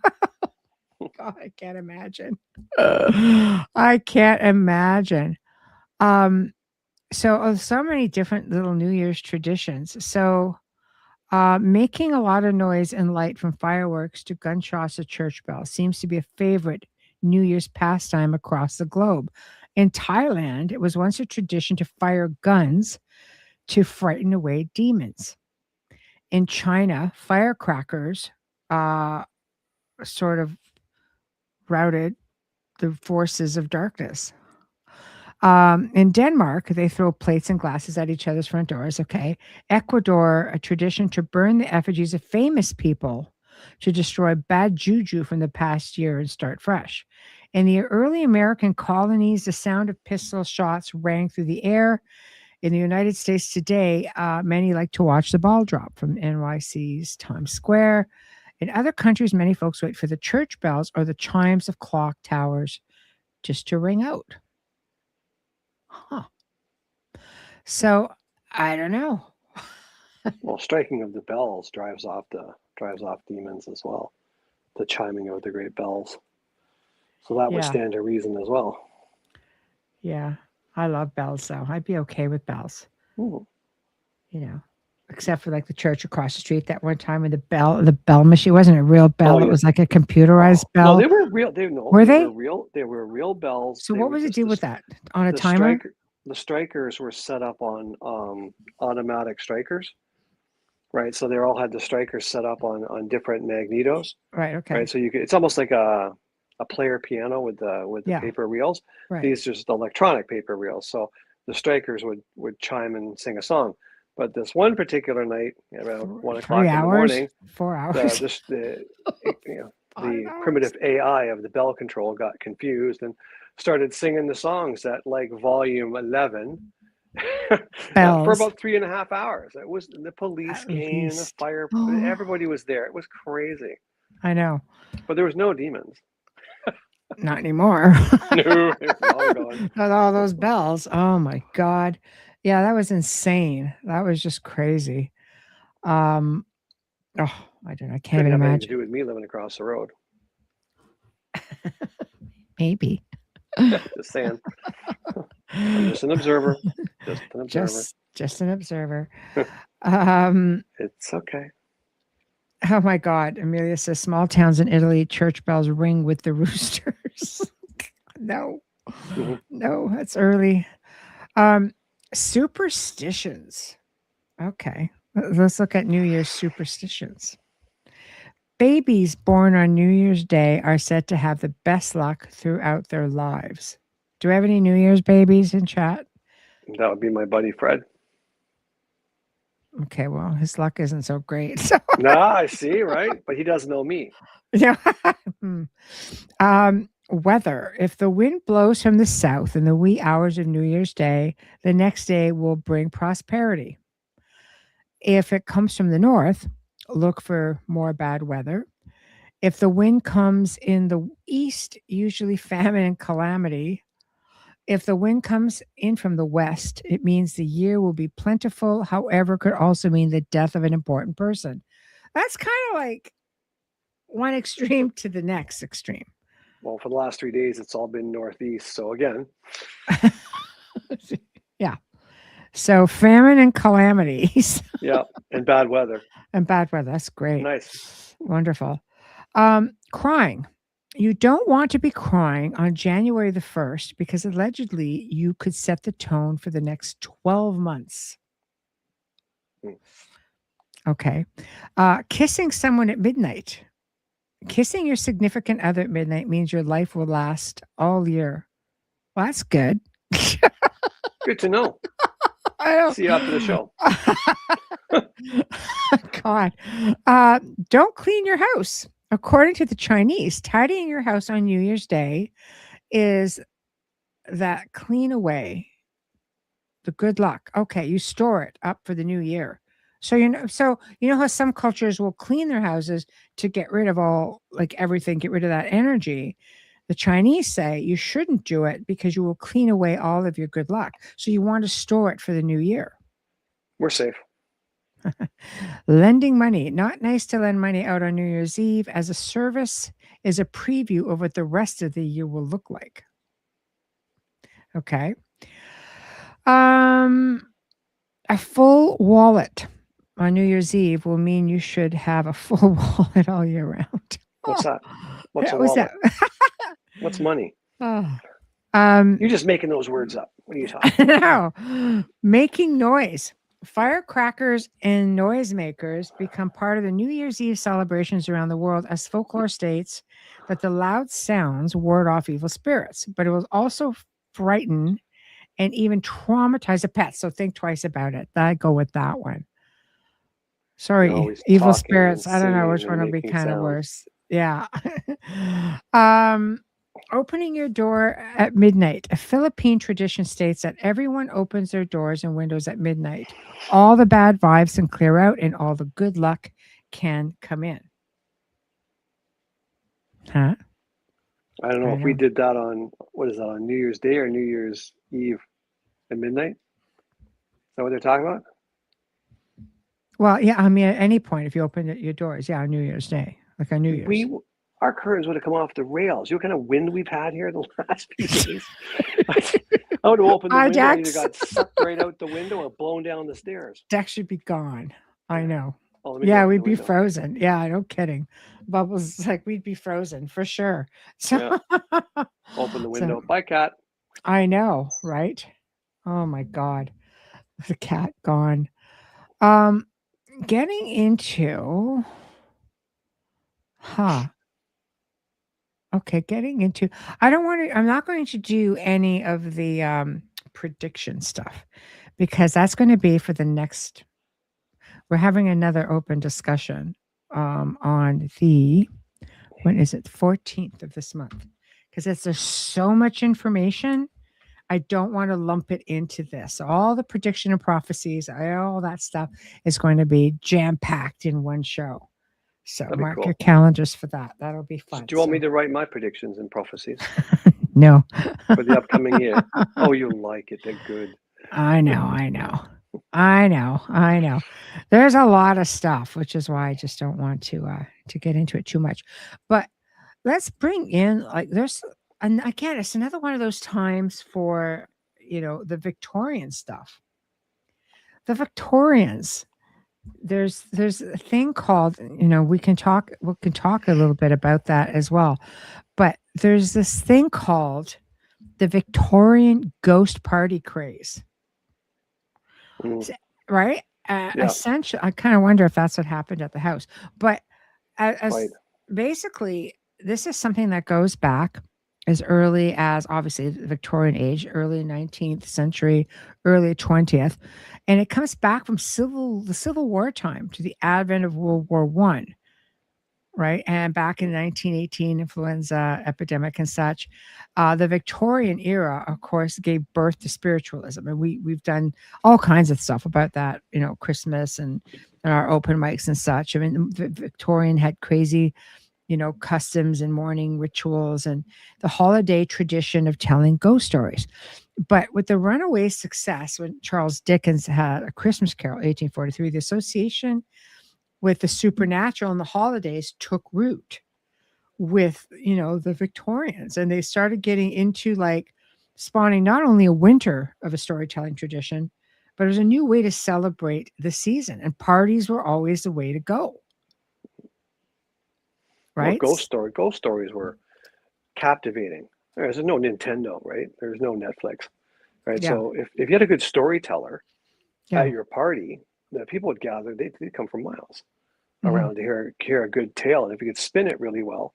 Speaker 2: God, I can't imagine. I can't imagine. So many different little New Year's traditions. So making a lot of noise and light from fireworks to gunshots to church bells seems to be a favorite New Year's pastime across the globe. In Thailand, it was once a tradition to fire guns to frighten away demons. In China, firecrackers sort of routed the forces of darkness. In Denmark, they throw plates and glasses at each other's front doors. Okay. Ecuador, a tradition to burn the effigies of famous people to destroy bad juju from the past year and start fresh. In the early American colonies, the sound of pistol shots rang through the air. In the United States today, many like to watch the ball drop from NYC's Times Square. In other countries, many folks wait for the church bells or the chimes of clock towers just to ring out. Huh. So I don't know.
Speaker 3: Well, striking of the bells drives off demons as well. The chiming of the great bells. So that would
Speaker 2: Yeah.
Speaker 3: stand to reason as well.
Speaker 2: Yeah. I love bells though. I'd be okay with bells.
Speaker 3: Ooh.
Speaker 2: You know, except for like the church across the street that one time, and the bell machine wasn't a real bell.
Speaker 3: Oh,
Speaker 2: It
Speaker 3: yeah.
Speaker 2: was like a computerized bell.
Speaker 3: No, they were real. They
Speaker 2: Were they?
Speaker 3: were real. They were real bells.
Speaker 2: So
Speaker 3: They
Speaker 2: what
Speaker 3: were
Speaker 2: was it
Speaker 3: just
Speaker 2: do with that? On a
Speaker 3: the
Speaker 2: timer?
Speaker 3: the strikers were set up on automatic strikers, right? So they all had the strikers set up on different magnetos,
Speaker 2: Right. Okay.
Speaker 3: right? So you could, it's almost like a player piano with the
Speaker 2: Yeah.
Speaker 3: paper reels.
Speaker 2: Right.
Speaker 3: These are just electronic paper reels. So the strikers would chime and sing a song. But this one particular night, around 1 o'clock
Speaker 2: 3
Speaker 3: in the
Speaker 2: hours,
Speaker 3: morning,
Speaker 2: 4 hours.
Speaker 3: the
Speaker 2: Five hours.
Speaker 3: primitive AI of the bell control got confused and started singing the songs at like volume 11 for
Speaker 2: Bells.
Speaker 3: about 3.5 hours. It was the police
Speaker 2: At
Speaker 3: came, the
Speaker 2: least.
Speaker 3: fire, everybody was there. It was crazy.
Speaker 2: I know.
Speaker 3: But there was no demons.
Speaker 2: Not anymore.
Speaker 3: No, it's all gone.
Speaker 2: Not all those bells. Oh my God. Yeah, that was insane. That was just crazy. Oh, I don't know. I can't
Speaker 3: Couldn't
Speaker 2: even
Speaker 3: have anything to
Speaker 2: imagine.
Speaker 3: do with me living across the road.
Speaker 2: Maybe.
Speaker 3: Just saying. I'm just an observer. Just an observer.
Speaker 2: Just an observer.
Speaker 3: It's okay.
Speaker 2: Oh my God. Amelia says small towns in Italy, church bells ring with the roosters. No.
Speaker 3: Mhm.
Speaker 2: No, that's early. Superstitions. Okay. Let's look at New Year's superstitions. Babies born on New Year's Day are said to have the best luck throughout their lives. Do we have any New Year's babies in chat?
Speaker 3: That would be my buddy Fred.
Speaker 2: Okay, well, his luck isn't so great. So
Speaker 3: I see, right? But he does know me.
Speaker 2: yeah. Weather. If the wind blows from the south in the wee hours of New Year's Day, the next day will bring prosperity. If it comes from the north, look for more bad weather. If the wind comes in the east, usually famine and calamity. If the wind comes in from the west, it means the year will be plentiful. However, could also mean the death of an important person. That's kind of like one extreme to the next extreme.
Speaker 3: Well, for the last 3 days, it's all been northeast. So again,
Speaker 2: yeah. So famine and calamities.
Speaker 3: yeah, and bad weather.
Speaker 2: And bad weather. That's great.
Speaker 3: Nice.
Speaker 2: Wonderful. Crying. You don't want to be crying on January the 1st because allegedly you could set the tone for the next 12 months. Okay. Kissing someone at midnight. Kissing your significant other at midnight means your life will last all year. Well, that's good.
Speaker 3: Good to know.
Speaker 2: I don't
Speaker 3: See you after the show.
Speaker 2: God. Don't clean your house. According to the Chinese, tidying your house on New Year's Day is that clean away the good luck. Okay, you store it up for the new year. So you know how some cultures will clean their houses to get rid of all like everything, get rid of that energy. The Chinese say you shouldn't do it because you will clean away all of your good luck. So you want to store it for the new year.
Speaker 3: We're safe.
Speaker 2: Lending money. Not nice to lend money out on New Year's Eve as a service is a preview of what the rest of the year will look like. Okay. A full wallet on New Year's Eve will mean you should have a full wallet all year round.
Speaker 3: What's that? What's a
Speaker 2: was
Speaker 3: wallet?
Speaker 2: that?
Speaker 3: What's money?
Speaker 2: Oh.
Speaker 3: You're just making those words up. What are you talking
Speaker 2: No. Making noise. Firecrackers and noisemakers become part of the New Year's Eve celebrations around the world as folklore states that the loud sounds ward off evil spirits, but it will also frighten and even traumatize a pet. So think twice about it. I go with that one.
Speaker 3: You're
Speaker 2: Sorry,
Speaker 3: always
Speaker 2: evil
Speaker 3: talking and
Speaker 2: spirits. I don't know which
Speaker 3: singing
Speaker 2: one
Speaker 3: and
Speaker 2: will be
Speaker 3: making
Speaker 2: kind of
Speaker 3: sounds.
Speaker 2: worse. Yeah. um, Opening your door at midnight. A Philippine tradition states that everyone opens their doors and windows at midnight. All the bad vibes can clear out and all the good luck can come in. Huh?
Speaker 3: I don't know
Speaker 2: I
Speaker 3: if we
Speaker 2: know.
Speaker 3: did that on, what is that, on New Year's Day or New Year's Eve at midnight? Is that what they're talking about?
Speaker 2: Well, yeah, I mean, at any point, if you open your doors, yeah, on New Year's Day, like on New Year's.
Speaker 3: We our curtains would have come off the rails. You know what kind of wind we've had here the last few days? I would have opened the
Speaker 2: Our
Speaker 3: window and either
Speaker 2: decks,
Speaker 3: got sucked right out the window or blown down the stairs.
Speaker 2: decks should be gone. I
Speaker 3: Yeah.
Speaker 2: know.
Speaker 3: Oh, let me go
Speaker 2: Yeah,
Speaker 3: open
Speaker 2: we'd
Speaker 3: the
Speaker 2: be
Speaker 3: window.
Speaker 2: frozen. Yeah, no kidding. Bubbles like we'd be frozen for sure. So,
Speaker 3: Yeah. Open the
Speaker 2: so
Speaker 3: window. Bye, cat.
Speaker 2: I know, right? Oh my God, the cat gone. Um, Getting into, huh? Okay, getting into. I don't want to. I'm not going to do any of the prediction stuff because that's going to be for the next. We're having another open discussion on the when is it 14th of this month because there's so much information. I don't want to lump it into this. All the prediction and prophecies, all that stuff is going to be jam packed in one show. So
Speaker 3: That'd be
Speaker 2: mark your
Speaker 3: cool.
Speaker 2: calendars for that. That'll be
Speaker 3: So
Speaker 2: fun.
Speaker 3: do you want me
Speaker 2: So
Speaker 3: to write my predictions and prophecies
Speaker 2: no,
Speaker 3: for the upcoming year? Oh, you'll like it. They're good.
Speaker 2: I know, I know, I know, I know. There's a lot of stuff, which is why I just don't want to get into it too much. But let's bring in like there's and again, it's another one of those times for the Victorian stuff. The Victorians, there's a thing called we can talk a little bit about that as well. But there's this thing called the Victorian ghost party craze.
Speaker 3: Mm,
Speaker 2: Right?
Speaker 3: yeah,
Speaker 2: Essentially, I kind of wonder if that's what happened at the house. But
Speaker 3: quite.
Speaker 2: as basically, this is something that goes back as early as obviously the Victorian age, early 19th century, early 20th, and it comes back from the Civil War time to the advent of World War One, right? And back in 1918, influenza epidemic and such, the Victorian era, of course, gave birth to spiritualism, and we've done all kinds of stuff about that, Christmas and our open mics and such. I mean, the Victorian had crazy, customs and mourning rituals and the holiday tradition of telling ghost stories. But with the runaway success, when Charles Dickens had A Christmas Carol, 1843, the association with the supernatural and the holidays took root with the Victorians, and they started getting into like spawning not only a winter of a storytelling tradition, but it was a new way to celebrate the season, and parties were always the way to go,
Speaker 3: Well,
Speaker 2: right?
Speaker 3: ghost stories were captivating. There's no Nintendo, right? There's no Netflix, right?
Speaker 2: Yeah,
Speaker 3: So if you had a good storyteller
Speaker 2: yeah.
Speaker 3: at your party, the people would gather. They'd come from miles
Speaker 2: Mhm.
Speaker 3: around to hear a good tale, and if you could spin it really well,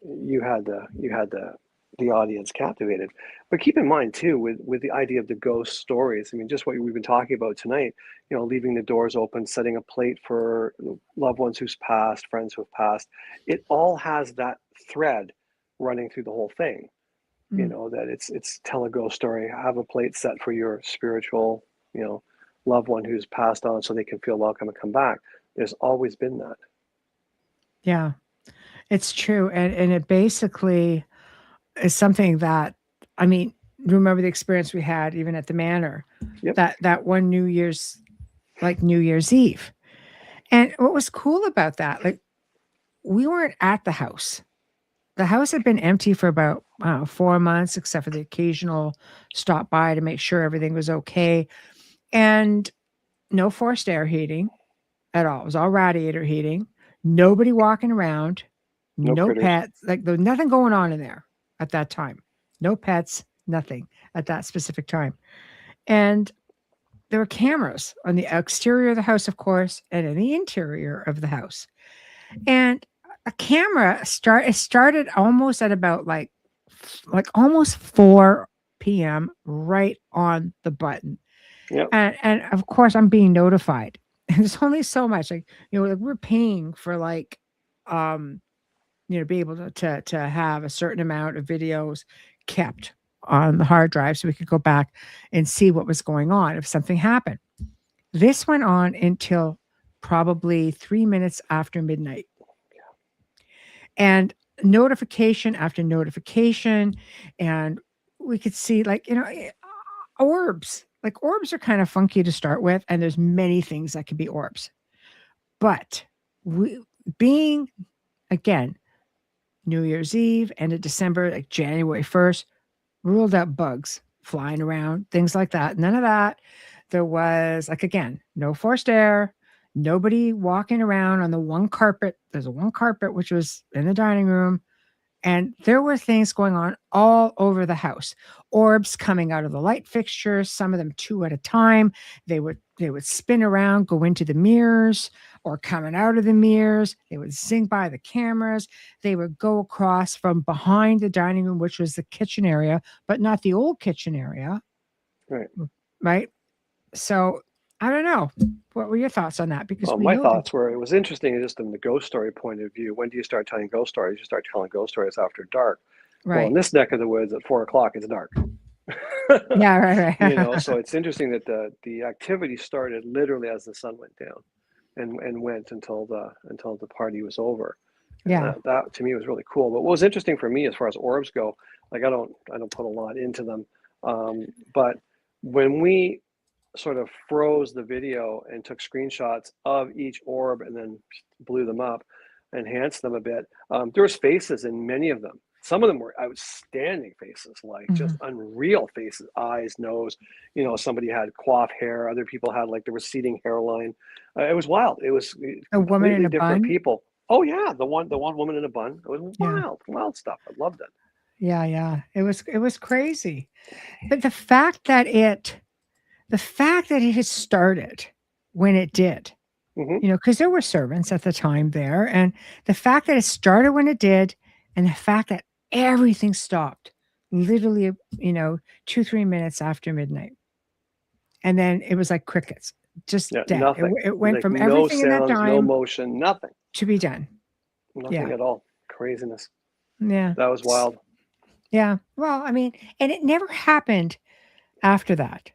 Speaker 3: you had the audience captivated. But keep in mind too, with the idea of the ghost stories. I mean, just what we've been talking about tonight. Leaving the doors open, setting a plate for loved ones who's passed, friends who have passed. It all has that thread running through the whole thing.
Speaker 2: Mm.
Speaker 3: That it's tell a ghost story, have a plate set for your spiritual, you know, loved one who's passed on, so they can feel welcome and come back. There's always been that.
Speaker 2: Yeah, it's true, and it basically is something that, I mean, remember the experience we had even at the manor,
Speaker 3: Yep.
Speaker 2: that one New Year's Eve. And what was cool about that, like we weren't at the house. The house had been empty for about 4 months, except for the occasional stop by to make sure everything was okay. And no forced air heating at all. It was all radiator heating. Nobody walking around,
Speaker 3: No
Speaker 2: no
Speaker 3: critters.
Speaker 2: pets. Like there was nothing going on in there at that time. No pets, nothing at that specific time. And there were cameras on the exterior of the house, of course, and in the interior of the house. And a camera it started almost at about like almost 4 p.m. right on the button.
Speaker 3: Yep.
Speaker 2: And of course I'm being notified. And there's only so much, like, like we're paying for like be able to have a certain amount of videos kept on the hard drive so we could go back and see what was going on if something happened. This went on until probably 3 minutes after midnight. And notification after notification. And we could see, like, orbs. Like, orbs are kind of funky to start with. And there's many things that could be orbs. But being, again, New Year's Eve, end of December, like January 1st, ruled out bugs flying around, things like that. None of that. There was, like, again, no forced air, nobody walking around on the one carpet. There's a one carpet, which was in the dining room. And there were things going on all over the house. Orbs coming out of the light fixtures, some of them two at a time. They would spin around, go into the mirrors, or coming out of the mirrors. They would zing by the cameras. They would go across from behind the dining room, which was the kitchen area, but not the old kitchen area.
Speaker 3: Right.
Speaker 2: Right. So I don't know. What were your thoughts on that? Because
Speaker 3: my thoughts were, it was interesting just in the ghost story point of view. When do you start telling ghost stories? You start telling ghost stories after dark.
Speaker 2: Right.
Speaker 3: Well, in this neck of the woods at 4:00, it's dark.
Speaker 2: Yeah, right.
Speaker 3: So it's interesting that the activity started literally as the sun went down, and went until the party was over.
Speaker 2: Yeah.
Speaker 3: That to me was really cool. But what was interesting for me as far as orbs go, like I don't put a lot into them, but when we sort of froze the video and took screenshots of each orb and then blew them up, enhanced them a bit, there was faces in many of them. Some of them were outstanding faces, like just unreal faces, eyes, nose. Somebody had coif hair. Other people had like the receding hairline. It was wild. It was
Speaker 2: A woman in a
Speaker 3: different
Speaker 2: bun?
Speaker 3: people. Oh yeah, the one woman in a bun. It was wild stuff. I loved it.
Speaker 2: Yeah. It was crazy. But the fact that it had started when it did, because there were servants at the time there, and the fact that it started when it did, and the fact that everything stopped literally, 2-3 minutes after midnight. And then it was like crickets, just dead.
Speaker 3: Nothing.
Speaker 2: It went
Speaker 3: like
Speaker 2: from
Speaker 3: no
Speaker 2: everything in that
Speaker 3: sounds,
Speaker 2: time
Speaker 3: no motion, nothing.
Speaker 2: to be done.
Speaker 3: Nothing at all. Craziness.
Speaker 2: Yeah.
Speaker 3: That was wild.
Speaker 2: Yeah. Well, I mean, and it never happened after that.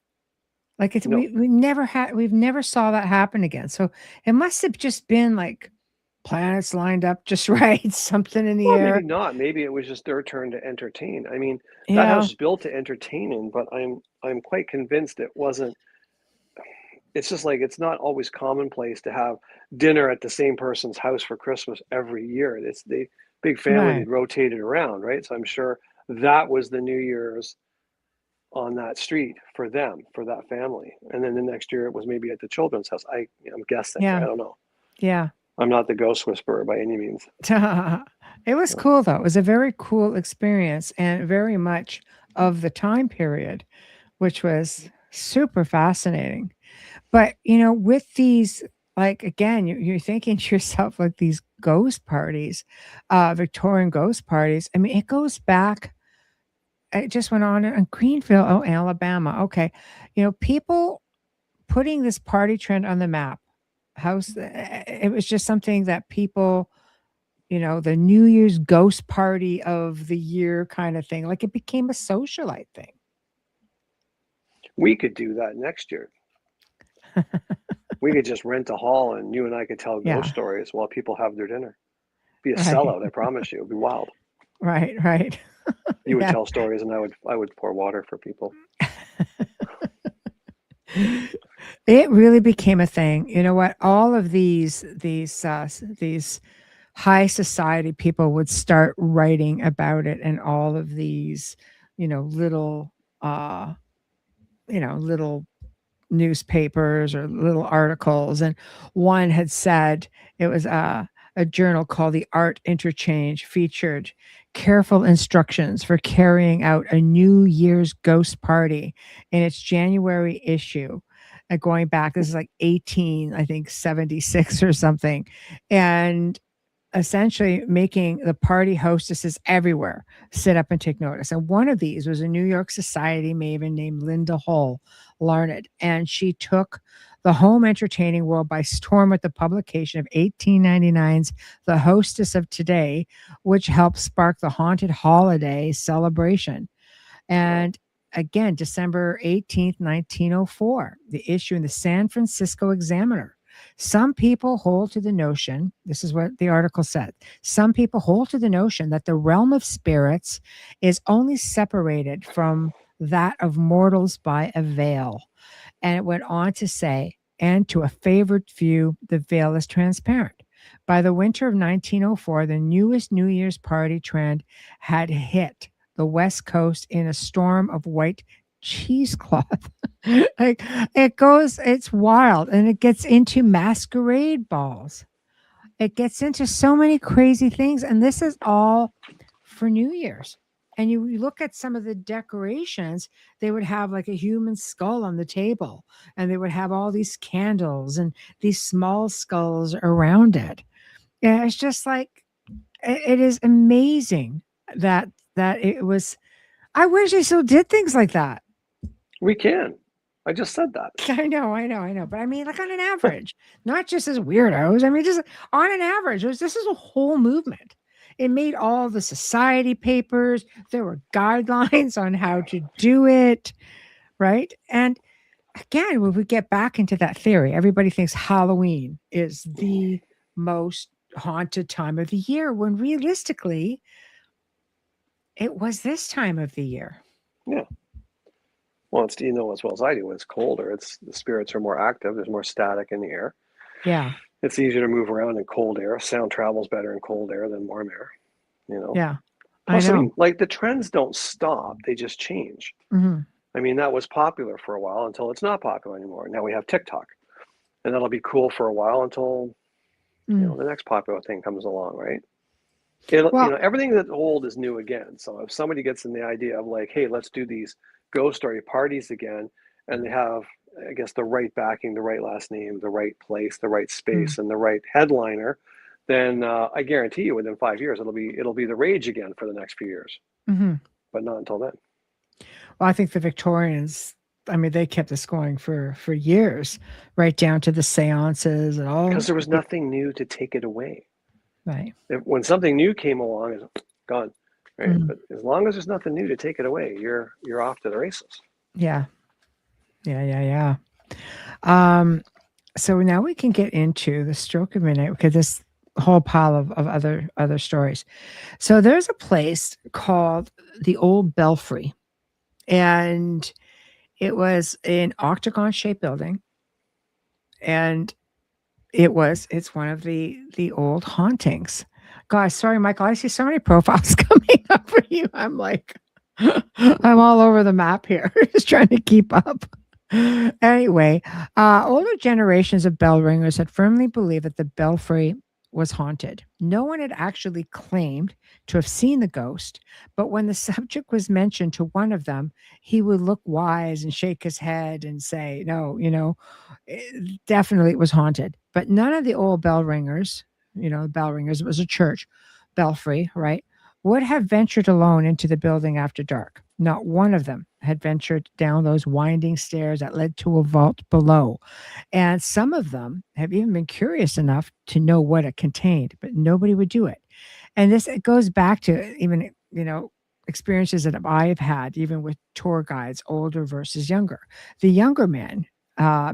Speaker 2: Like it's
Speaker 3: No.
Speaker 2: we've never saw that happen again. So it must have just been like planets lined up just right, something in the air.
Speaker 3: Maybe not. Maybe it was just their turn to entertain. I mean, that
Speaker 2: Yeah.
Speaker 3: house is built to entertain in, but I'm quite convinced it wasn't. It's just like it's not always commonplace to have dinner at the same person's house for Christmas every year. It's the big family
Speaker 2: Right.
Speaker 3: rotated around, right? So I'm sure that was the New Year's on that street for them, for that family. And then the next year it was maybe at the children's house. I'm guessing.
Speaker 2: Yeah.
Speaker 3: I don't know.
Speaker 2: Yeah.
Speaker 3: I'm not the ghost whisperer by any means.
Speaker 2: It was cool though. It was a very cool experience and very much of the time period, which was super fascinating. But with these, like, again, you're thinking to yourself, like, these ghost parties, Victorian ghost parties. I mean, it goes back. It just went on in Greenville, Alabama. Okay, people putting this party trend on the map. It was just something that people, the New Year's ghost party of the year kind of thing. Like, it became a socialite thing.
Speaker 3: We could do that next year. We could just rent a hall and you and I could tell ghost stories while people have their dinner. Be a sellout, I promise you. It'd be wild.
Speaker 2: Right.
Speaker 3: You would tell stories and I would pour water for people.
Speaker 2: It really became a thing. You know what? All of these high society people would start writing about it, and all of these, little newspapers or little articles. And one had said, it was a journal called The Art Interchange, featured careful instructions for carrying out a New Year's ghost party in its January issue. Going back, this is like 76 or something. And essentially making the party hostesses everywhere sit up and take notice. And one of these was a New York society maven named Linda Hull Larned. And she took the home entertaining world by storm with the publication of 1899's The Hostess of Today, which helped spark the haunted holiday celebration. And again, December 18th, 1904, the issue in the San Francisco Examiner. Some people hold to the notion, this is what the article said, some people hold to the notion that the realm of spirits is only separated from that of mortals by a veil. And it went on to say, and to a favored few, the veil is transparent. By the winter of 1904, the newest New Year's party trend had hit the West Coast in a storm of white cheesecloth. Like it's wild, and it gets into masquerade balls. It gets into so many crazy things, and this is all for New Year's. And you look at some of the decorations, they would have like a human skull on the table, and they would have all these candles and these small skulls around it. Yeah, it's just like it is amazing that it was. I wish they still did things like that.
Speaker 3: We can. I just said that.
Speaker 2: I know. But I mean, like on an average, not just as weirdos. I mean, just on an average, this is a whole movement. It made all the society papers. There were guidelines on how to do it, right? And again, when we get back into that theory, everybody thinks Halloween is the most haunted time of the year, when realistically, it was this time of the year.
Speaker 3: Yeah. Well, it's, you know as well as I do, when it's colder, the spirits are more active. There's more static in the air.
Speaker 2: Yeah.
Speaker 3: It's easier to move around in cold air. Sound travels better in cold air than warm air. You know.
Speaker 2: Yeah.
Speaker 3: Plus,
Speaker 2: I know.
Speaker 3: I mean, like the trends don't stop; they just change.
Speaker 2: Mm-hmm.
Speaker 3: I mean, that was popular for a while until it's not popular anymore. Now we have TikTok, and that'll be cool for a while until you know the next popular thing comes along, right? You know, everything that's old is new again. So if somebody gets in the idea of like, hey, let's do these ghost story parties again, and they have, I guess, the right backing, the right last name, the right place, the right space, and the right headliner, then I guarantee you within 5 years it'll be the rage again for the next few years.
Speaker 2: Mm-hmm.
Speaker 3: But not until then.
Speaker 2: Well, I think the Victorians, I mean, they kept this going for years, right down to the seances and all.
Speaker 3: Because there was nothing new to take it away.
Speaker 2: Right.
Speaker 3: When something new came along, it's gone. Right. But as long as there's nothing new to take it away, you're off to the races.
Speaker 2: Yeah. So now we can get into the stroke of midnight, because this whole pile of other stories. So there's a place called the Old Belfry, and it was an octagon-shaped building, and it's one of the old hauntings. Gosh, sorry, Michael, I see so many profiles coming up for you. I'm like, I'm all over the map here, just trying to keep up. Anyway, older generations of bell ringers had firmly believed that the belfry was haunted. No one had actually claimed to have seen the ghost, but when the subject was mentioned to one of them, he would look wise and shake his head and say, no, definitely it was haunted. But none of the old bell ringers, it was a church belfry, right, would have ventured alone into the building after dark. Not one of them had ventured down those winding stairs that led to a vault below. And some of them have even been curious enough to know what it contained, but nobody would do it. And it goes back to even, experiences that I've had, even with tour guides, older versus younger. The younger men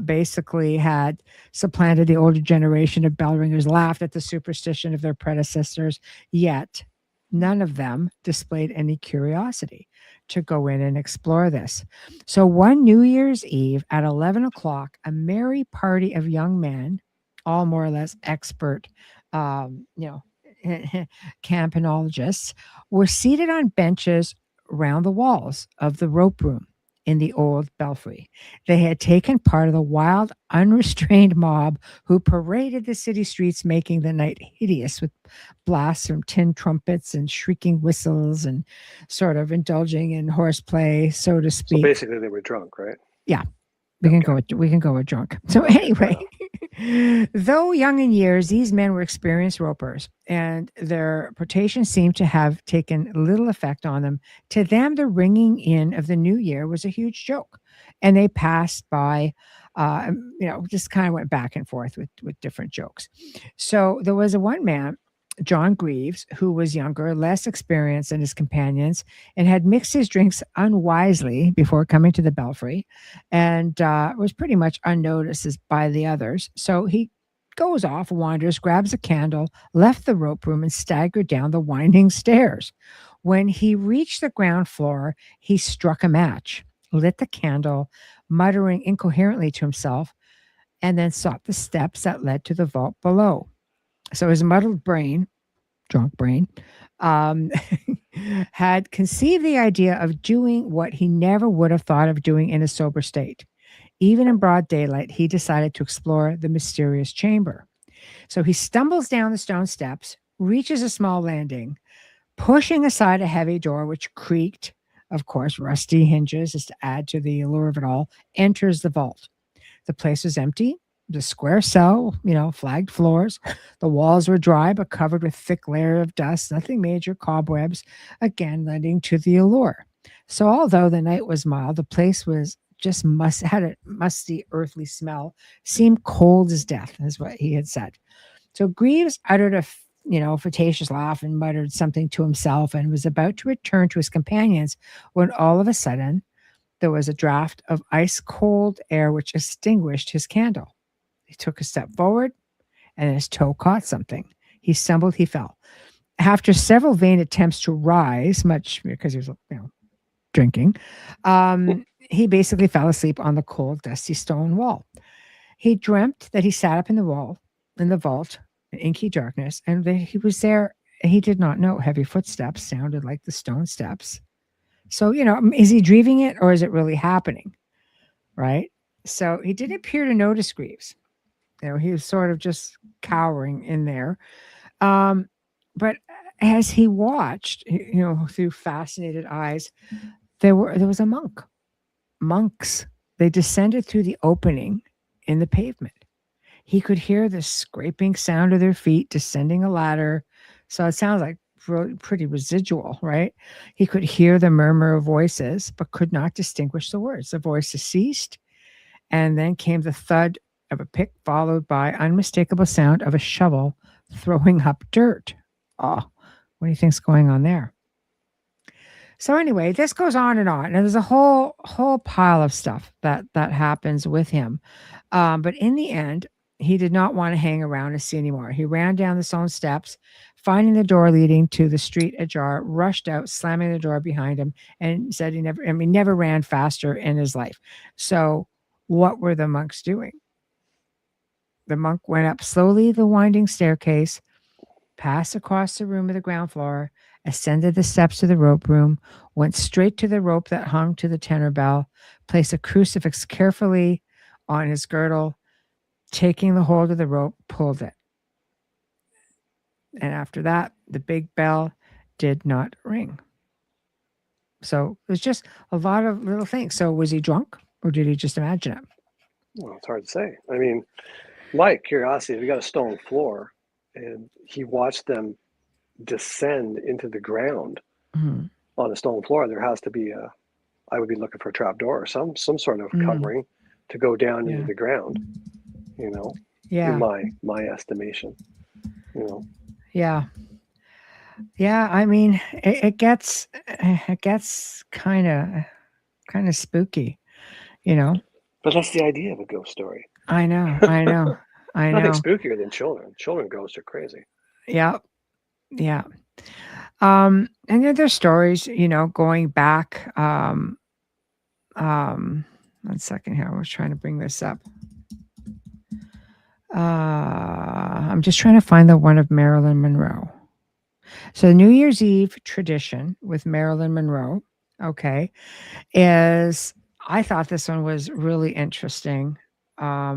Speaker 2: basically had supplanted the older generation of bell ringers, laughed at the superstition of their predecessors, yet none of them displayed any curiosity to go in and explore this. So one New Year's Eve at 11 o'clock, a merry party of young men, all more or less expert, campanologists, were seated on benches round the walls of the rope room in the old belfry. They had taken part of the wild, unrestrained mob who paraded the city streets, making the night hideous with blasts from tin trumpets and shrieking whistles and sort of indulging in horseplay, so to speak.
Speaker 3: So basically they were drunk, right?
Speaker 2: Yeah. We can go with drunk. So anyway, Though young in years, these men were experienced ropers, and their potation seemed to have taken little effect on them. To them, the ringing in of the new year was a huge joke, and they passed by. Just kind of went back and forth with different jokes. So there was a one man, John Greaves, who was younger, less experienced than his companions, and had mixed his drinks unwisely before coming to the belfry, and was pretty much unnoticed by the others. So he goes off, wanders, grabs a candle, left the rope room, and staggered down the winding stairs. When he reached the ground floor, he struck a match, lit the candle, muttering incoherently to himself, and then sought the steps that led to the vault below. So his muddled brain, drunk brain, um, had conceived the idea of doing what he never would have thought of doing in a sober state. Even in broad daylight, he decided to explore the mysterious chamber. So he stumbles down the stone steps, reaches a small landing, pushing aside a heavy door which creaked, of course, rusty hinges as to add to the allure of it all, enters the vault. The place was empty. The square cell, flagged floors. The walls were dry but covered with thick layer of dust, nothing major, cobwebs, again lending to the allure. So although the night was mild, the place was just had a musty, earthly smell, seemed cold as death, is what he had said. So Greaves uttered a facetious laugh and muttered something to himself and was about to return to his companions when all of a sudden there was a draft of ice cold air which extinguished his candle. He took a step forward and his toe caught something. He stumbled, he fell. After several vain attempts to rise, much because he was, drinking, he basically fell asleep on the cold, dusty stone wall. He dreamt that he sat up in the vault, in inky darkness, and that he was there. He did not know heavy footsteps sounded like the stone steps. So, is he dreaming it or is it really happening? Right? So he didn't appear to notice Greaves. He was sort of just cowering in there. But as he watched, through fascinated eyes, there was a monk. Monks. They descended through the opening in the pavement. He could hear the scraping sound of their feet descending a ladder. So it sounds like pretty residual, right? He could hear the murmur of voices, but could not distinguish the words. The voices ceased, and then came the thud of a pick, followed by unmistakable sound of a shovel throwing up dirt. Oh, what do you think's going on there? So anyway, this goes on, and there's a whole pile of stuff that happens with him. But in the end, he did not want to hang around and see anymore. He ran down the stone steps, finding the door leading to the street ajar, rushed out, slamming the door behind him, and said he never ran faster in his life. So what were the monks doing? The monk went up slowly the winding staircase, passed across the room of the ground floor, ascended the steps to the rope room, went straight to the rope that hung to the tenor bell, placed a crucifix carefully on his girdle, taking the hold of the rope, pulled it. And after that, the big bell did not ring. So it was just a lot of little things. So was he drunk or did he just imagine it?
Speaker 3: Well, it's hard to say. I mean, my curiosity, if you got a stone floor and he watched them descend into the ground on a stone floor, there has to be I would be looking for a trap door or some sort of covering to go down into the ground, in my estimation,
Speaker 2: Yeah. I mean, it gets kind of spooky,
Speaker 3: But that's the idea of a ghost story.
Speaker 2: I know.
Speaker 3: Nothing spookier than children. Children ghosts are crazy.
Speaker 2: Yeah. And then there's stories, going back. One second here. I was trying to bring this up. I'm just trying to find the one of Marilyn Monroe. So the New Year's Eve tradition with Marilyn Monroe, is, I thought this one was really interesting. A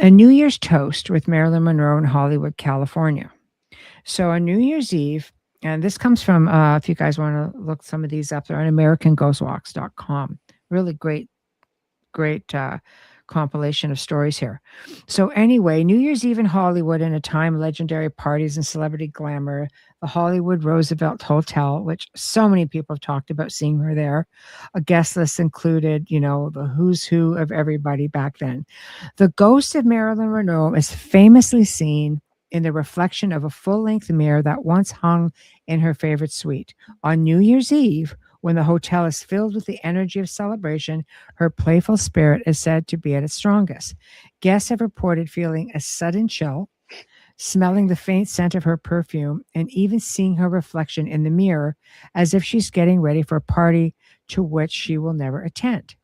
Speaker 2: New Year's toast with Marilyn Monroe in Hollywood, California. So on New Year's Eve, and this comes from, if you guys want to look some of these up, they're on AmericanGhostWalks.com. Really great compilation of stories here. So anyway, New Year's Eve in Hollywood, in a time legendary parties and celebrity glamour, the Hollywood Roosevelt Hotel, which so many people have talked about seeing her there. A guest list included, the who's who of everybody back then. The ghost of Marilyn Monroe is famously seen in the reflection of a full-length mirror that once hung in her favorite suite. On New Year's Eve, when the hotel is filled with the energy of celebration, her playful spirit is said to be at its strongest. Guests have reported feeling a sudden chill, smelling the faint scent of her perfume, and even seeing her reflection in the mirror as if she's getting ready for a party to which she will never attend.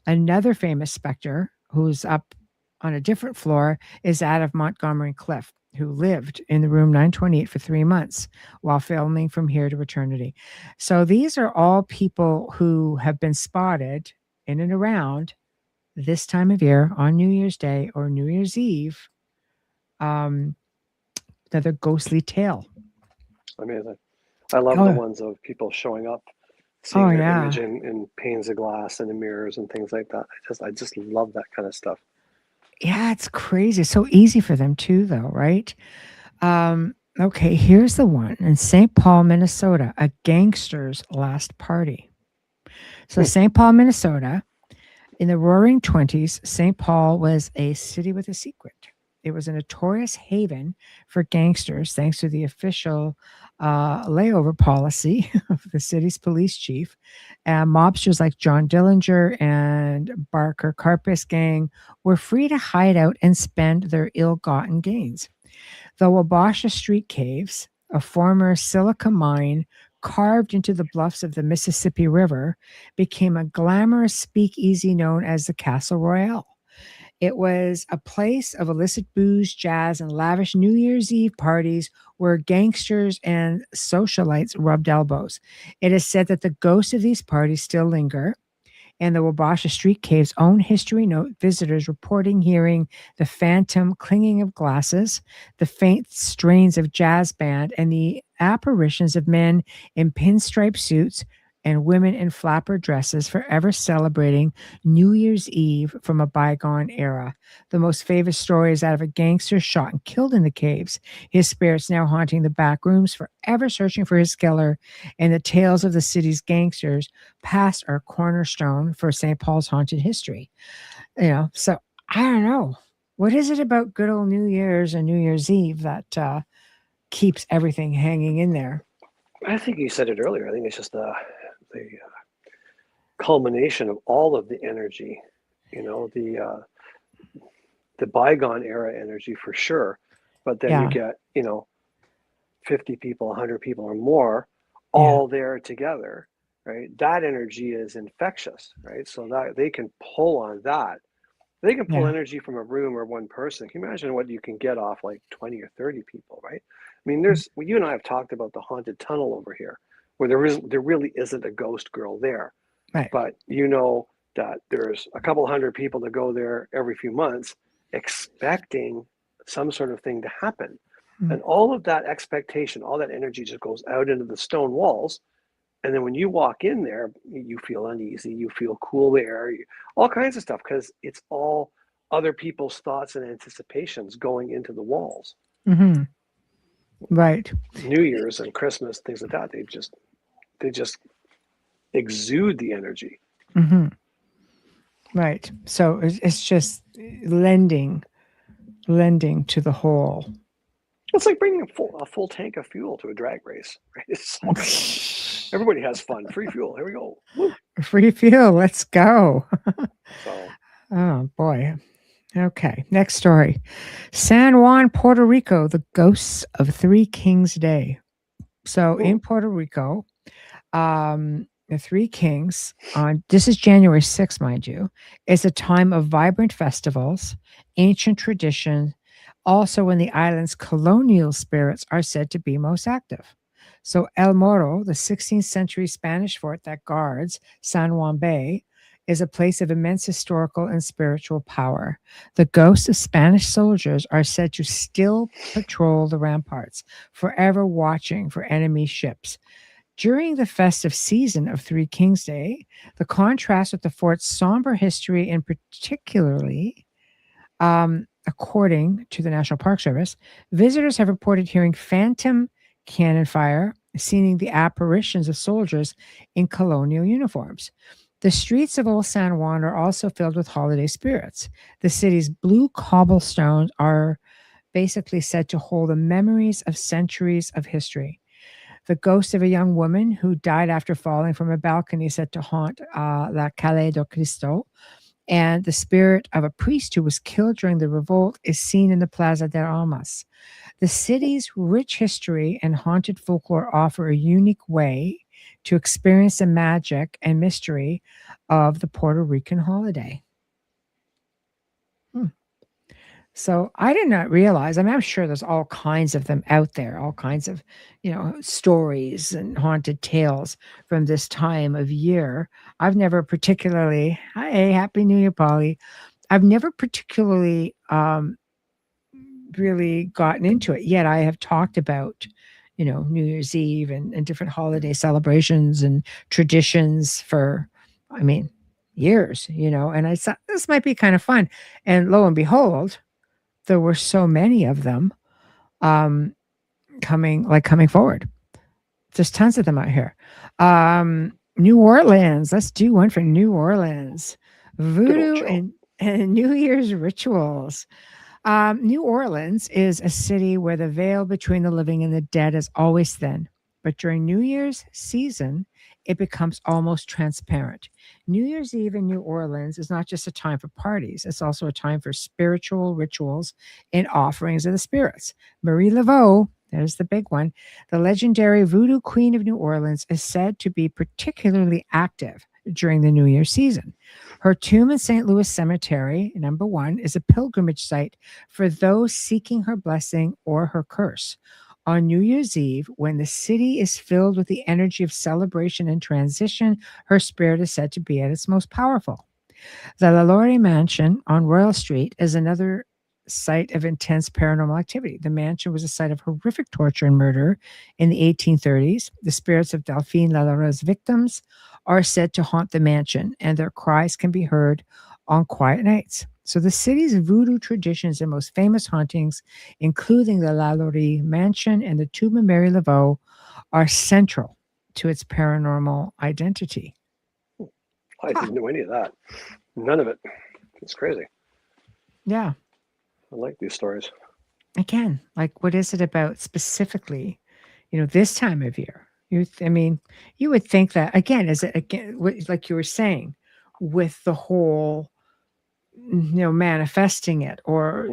Speaker 2: Another famous specter, who's up on a different floor, is that of Montgomery Clift, who lived in the room 928 for 3 months while filming From Here to Eternity. So these are all people who have been spotted in and around this time of year on New Year's Day or New Year's Eve. Another ghostly tale.
Speaker 3: Amazing. I love the ones of people showing up, seeing their image in panes of glass and in mirrors and things like that. I just love that kind of stuff.
Speaker 2: Yeah, it's crazy. So easy for them too, though, right? Okay, here's the one in St. Paul, Minnesota, a gangster's last party. So St. Paul, Minnesota, in the roaring 20s, St. Paul was a city with a secret. It was a notorious haven for gangsters, thanks to the official layover policy of the city's police chief. Mobsters like John Dillinger and Barker Karpus gang were free to hide out and spend their ill-gotten gains. The Wabasha Street Caves, a former silica mine carved into the bluffs of the Mississippi River, became a glamorous speakeasy known as the Castle Royale. It was a place of illicit booze, jazz, and lavish New Year's Eve parties where gangsters and socialites rubbed elbows. It is said that the ghosts of these parties still linger, and the Wabasha Street Cave's own history note visitors reporting hearing the phantom clinging of glasses, the faint strains of jazz band, and the apparitions of men in pinstripe suits and women in flapper dresses forever celebrating New Year's Eve from a bygone era. The most famous story is that of a gangster shot and killed in the caves, his spirits now haunting the back rooms, forever searching for his killer, and the tales of the city's gangsters past are cornerstone for St. Paul's haunted history. So I don't know. What is it about good old New Year's and New Year's Eve that keeps everything hanging in there?
Speaker 3: I think you said it earlier. I think it's just the culmination of all of the energy, the bygone era energy for sure, but then you get 50 people, 100 people or more all there together, right? That energy is infectious, right? So that they can pull on that. They can pull energy from a room or one person. Can you imagine what you can get off like 20 or 30 people, right? I mean, you and I have talked about the haunted tunnel over here, where there really isn't a ghost girl there.
Speaker 2: Right.
Speaker 3: But that there's a couple hundred people that go there every few months expecting some sort of thing to happen. And all of that expectation, all that energy just goes out into the stone walls. And then when you walk in there, you feel uneasy, you feel cool air, all kinds of stuff, because it's all other people's thoughts and anticipations going into the walls.
Speaker 2: Mm-hmm. Right.
Speaker 3: New Year's and Christmas, things like that, they just exude the energy.
Speaker 2: Mm-hmm. Right. So it's just lending to the whole.
Speaker 3: It's like bringing a full tank of fuel to a drag race, right? Everybody has fun. Free fuel. Here we go. Woo.
Speaker 2: Free fuel. Let's go.
Speaker 3: So.
Speaker 2: Oh, boy. Okay. Next story. San Juan, Puerto Rico, the ghosts of Three Kings Day. So in Puerto Rico, the Three Kings, this is January 6th, mind you, is a time of vibrant festivals, ancient tradition, also when the island's colonial spirits are said to be most active. So El Morro, the 16th century Spanish fort that guards San Juan Bay, is a place of immense historical and spiritual power. The ghosts of Spanish soldiers are said to still patrol the ramparts, forever watching for enemy ships. During the festive season of Three Kings Day, the contrast with the fort's somber history, and particularly, according to the National Park Service, visitors have reported hearing phantom cannon fire, seeing the apparitions of soldiers in colonial uniforms. The streets of Old San Juan are also filled with holiday spirits. The city's blue cobblestones are basically said to hold the memories of centuries of history. The ghost of a young woman who died after falling from a balcony is said to haunt La Calle do Cristo, and the spirit of a priest who was killed during the revolt is seen in the Plaza de Armas. The city's rich history and haunted folklore offer a unique way to experience the magic and mystery of the Puerto Rican holiday. So I did not realize, I mean, I'm sure there's all kinds of them out there, all kinds of, stories and haunted tales from this time of year. I've never particularly, hey, Happy New Year, Polly. I've never particularly really gotten into it yet. I have talked about, New Year's Eve and different holiday celebrations and traditions for, years, and I thought this might be kind of fun. And lo and behold, there were so many of them coming forward. There's tons of them out here. New Orleans. Let's do one for New Orleans. Voodoo and New Year's rituals. New Orleans is a city where the veil between the living and the dead is always thin. But during New Year's season, it becomes almost transparent. New Year's Eve in New Orleans is not just a time for parties, it's also a time for spiritual rituals and offerings of the spirits. Marie Laveau, there's the big one, the legendary voodoo queen of New Orleans, is said to be particularly active during the New Year season. Her tomb in St. Louis Cemetery, number 1, is a pilgrimage site for those seeking her blessing or her curse. On New Year's Eve, when the city is filled with the energy of celebration and transition, her spirit is said to be at its most powerful. The LaLaurie Mansion on Royal Street is another site of intense paranormal activity. The mansion was a site of horrific torture and murder in the 1830s. The spirits of Delphine LaLaurie's victims are said to haunt the mansion, and their cries can be heard on quiet nights. So the city's voodoo traditions and most famous hauntings, including the LaLaurie Mansion and the Tomb of Mary Laveau, are central to its paranormal identity.
Speaker 3: I didn't know any of that. None of it. It's crazy.
Speaker 2: Yeah.
Speaker 3: I like these stories.
Speaker 2: Again, like, what is it about specifically, this time of year? You would think that, again, like you were saying, with the whole, manifesting it, or,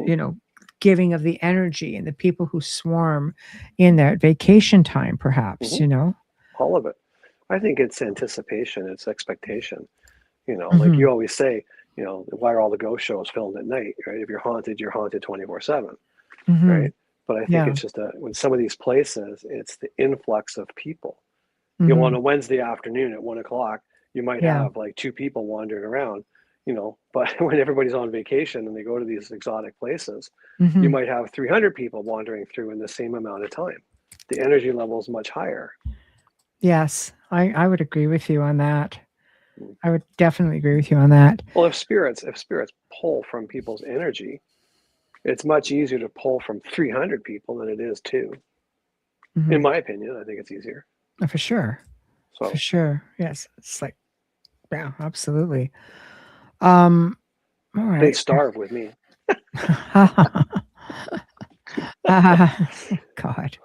Speaker 2: giving of the energy and the people who swarm in there at vacation time, perhaps,
Speaker 3: All of it. I think it's anticipation, it's expectation. Like you always say, why are all the ghost shows filmed at night, right? If you're haunted 24/7, right? But I think it's just when some of these places, it's the influx of people. On a Wednesday afternoon at 1:00, you might have like 2 people wandering around, but when everybody's on vacation and they go to these exotic places, you might have 300 people wandering through in the same amount of time. The energy level is much higher.
Speaker 2: Yes, I would agree with you on that. I would definitely agree with you on that.
Speaker 3: Well, if spirits pull from people's energy, it's much easier to pull from 300 people than it is 2. In my opinion, I think it's easier.
Speaker 2: For sure. For sure. Yes. It's like, yeah, absolutely. All right.
Speaker 3: They starve with me.
Speaker 2: God.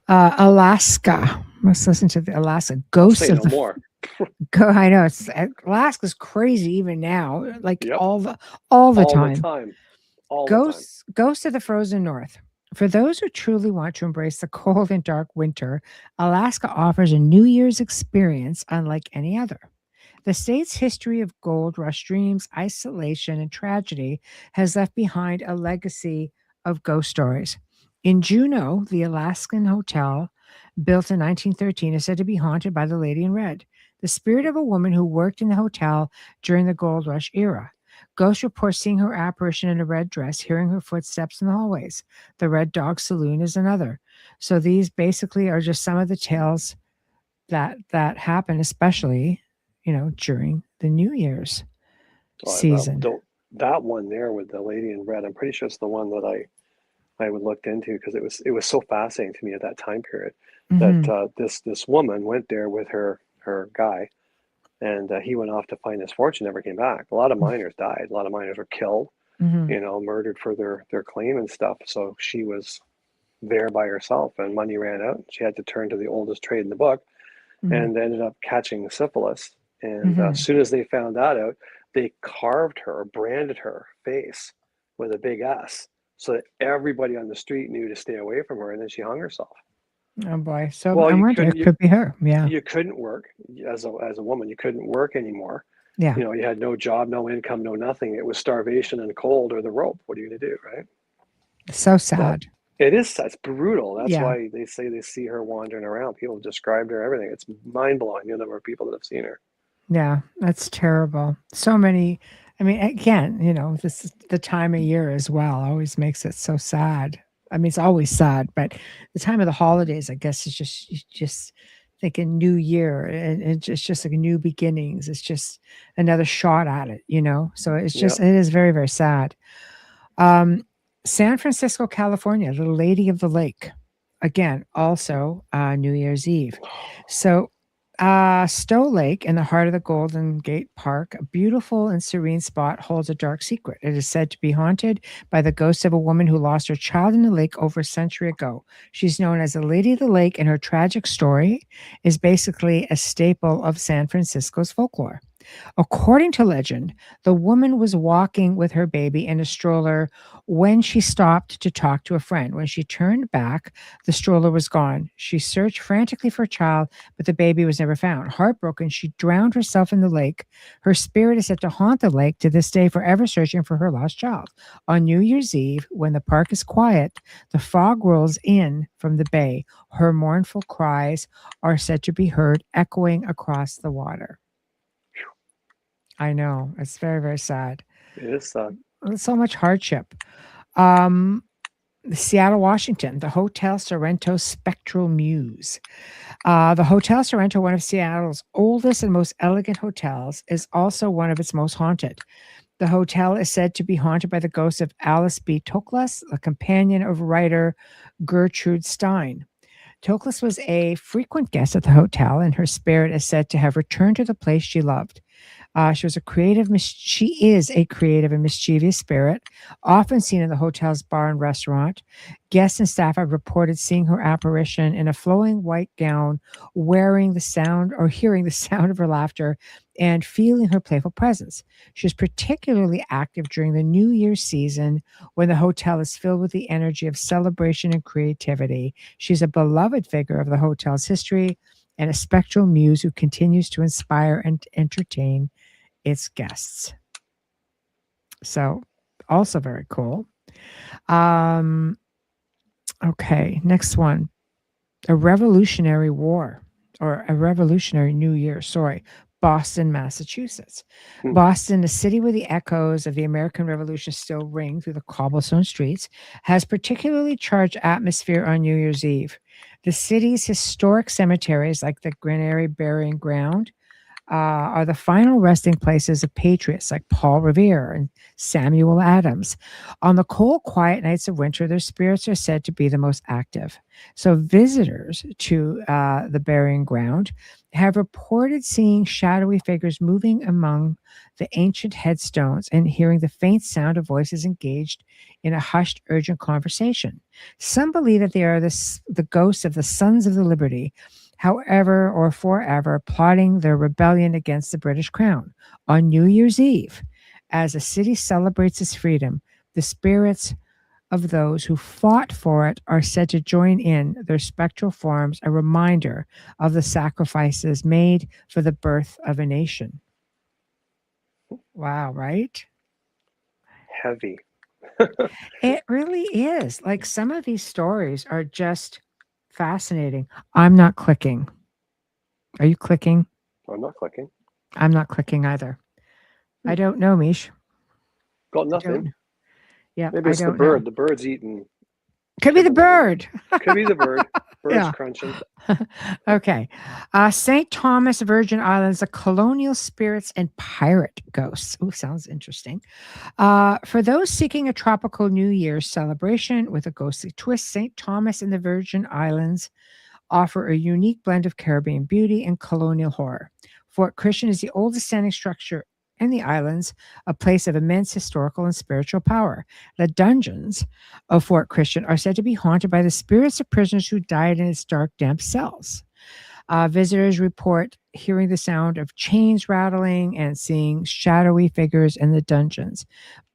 Speaker 2: Alaska. Let's listen to the Alaska ghosts
Speaker 3: Say
Speaker 2: of
Speaker 3: no more.
Speaker 2: I know, Alaska's crazy even now, like all the time. Ghosts of the frozen north. For those who truly want to embrace the cold and dark winter, Alaska offers a New Year's experience unlike any other. The state's history of gold rush dreams, isolation, and tragedy has left behind a legacy of ghost stories. In Juneau, the Alaskan hotel, built in 1913, is said to be haunted by the Lady in Red, the spirit of a woman who worked in the hotel during the gold rush era. Ghosts report seeing her apparition in a red dress, hearing her footsteps in the hallways. The Red Dog Saloon is another. So these basically are just some of the tales that happen, especially, during the New Year's
Speaker 3: So
Speaker 2: season.
Speaker 3: that one there with the lady in red, I'm pretty sure it's the one that I would looked into because it was so fascinating to me at that time period that
Speaker 2: Hmm.
Speaker 3: this woman went there with her guy, and he went off to find his fortune, never came back. A lot of miners died. A lot of miners were killed,
Speaker 2: Hmm.
Speaker 3: murdered for their claim and stuff. So she was there by herself, and money ran out. She had to turn to the oldest trade in the book,
Speaker 2: Hmm.
Speaker 3: and ended up catching syphilis. And as
Speaker 2: Hmm.
Speaker 3: soon as they found that out, they carved her, branded her face with a big S, so that everybody on the street knew to stay away from her. And then she hung herself.
Speaker 2: Oh boy. So
Speaker 3: Well,
Speaker 2: I
Speaker 3: you
Speaker 2: wonder,
Speaker 3: couldn't
Speaker 2: it could be her. Yeah.
Speaker 3: you couldn't work as a woman. You couldn't work anymore.
Speaker 2: Yeah.
Speaker 3: You had no job, no income, no nothing. It was starvation and cold or the rope. What are you going to do, right?
Speaker 2: So
Speaker 3: That
Speaker 2: sad.
Speaker 3: it is. That's brutal. That's
Speaker 2: Yeah.
Speaker 3: why they say they see her wandering around. People described her, everything. It's mind blowing. The number of people that have seen her.
Speaker 2: Yeah. That's terrible. So many. I mean, again, this is the time of year as well. Always makes it so sad. I mean, it's always sad, but the time of the holidays, I guess, is just you just thinking New Year, and it's just like new beginnings. It's just another shot at it. So
Speaker 3: Yeah.
Speaker 2: it is very, very sad. Um, San Francisco, California, the Lady of the Lake. Again, also New Year's Eve. So, Stowe Lake in the heart of the Golden Gate Park, a beautiful and serene spot, holds a dark secret. It is said to be haunted by the ghost of a woman who lost her child in the lake over a century ago. She's known as the Lady of the Lake, and her tragic story is basically a staple of San Francisco's folklore. According to legend, the woman was walking with her baby in a stroller when she stopped to talk to a friend. When she turned back, the stroller was gone. She searched frantically for a child, but the baby was never found. Heartbroken, she drowned herself in the lake. Her spirit is said to haunt the lake to this day, forever searching for her lost child. On New Year's Eve, when the park is quiet, the fog rolls in from the bay. Her mournful cries are said to be heard echoing across the water. I know. It's very, very sad.
Speaker 3: It is sad.
Speaker 2: So much hardship. Um, Seattle, Washington, the Hotel Sorrento Spectral Muse. The Hotel Sorrento, one of Seattle's oldest and most elegant hotels, is also one of its most haunted. The hotel is said to be haunted by the ghost of Alice B. Toklas, a companion of writer Gertrude Stein. Toklas was a frequent guest at the hotel, and her spirit is said to have returned to the place she loved. She is a creative and mischievous spirit, often seen in the hotel's bar and restaurant. Guests and staff have reported seeing her apparition in a flowing white gown, wearing the sound or hearing the sound of her laughter and feeling her playful presence. She is particularly active during the New Year's season when the hotel is filled with the energy of celebration and creativity. She's a beloved figure of the hotel's history and a spectral muse who continues to inspire and entertain its guests. So, also very cool. Um, okay, next one. A Revolutionary War or a Revolutionary New Year, sorry. Boston, Massachusetts.
Speaker 3: Hmm.
Speaker 2: Boston, a city where the echoes of the American Revolution still ring through the cobblestone streets, has particularly charged atmosphere on New Year's Eve. The city's historic cemeteries, like the Granary Burying Ground, are the final resting places of patriots like Paul Revere and Samuel Adams. On the cold, quiet nights of winter, their spirits are said to be the most active. So, visitors to the burying ground have reported seeing shadowy figures moving among the ancient headstones and hearing the faint sound of voices engaged in a hushed, urgent conversation. Some believe that they are the ghosts of the Sons of the Liberty, however or forever, plotting their rebellion against the British crown. On New Year's Eve, as the city celebrates its freedom, the spirits of those who fought for it are said to join in their spectral forms, a reminder of the sacrifices made for the birth of a nation. Wow, right?
Speaker 3: Heavy.
Speaker 2: It really is. Like, some of these stories are just fascinating. I'm not clicking. Are you clicking?
Speaker 3: I'm not clicking.
Speaker 2: I'm not clicking either. I don't know, Mish.
Speaker 3: Got
Speaker 2: I don't
Speaker 3: nothing.
Speaker 2: know. Yeah,
Speaker 3: Maybe
Speaker 2: I
Speaker 3: it's the
Speaker 2: don't know.
Speaker 3: bird. The bird's eating
Speaker 2: Could be the bird.
Speaker 3: Could be the bird. Bird's
Speaker 2: Yeah.
Speaker 3: crunching.
Speaker 2: Okay. St. Thomas Virgin Islands, the colonial spirits and pirate ghosts. Ooh, sounds interesting. For those seeking a tropical New Year's celebration with a ghostly twist, St. Thomas and the Virgin Islands offer a unique blend of Caribbean beauty and colonial horror. Fort Christian is the oldest standing structure in the islands, a place of immense historical and spiritual power. The dungeons of Fort Christian are said to be haunted by the spirits of prisoners who died in its dark, damp cells. Visitors report hearing the sound of chains rattling and seeing shadowy figures in the dungeons.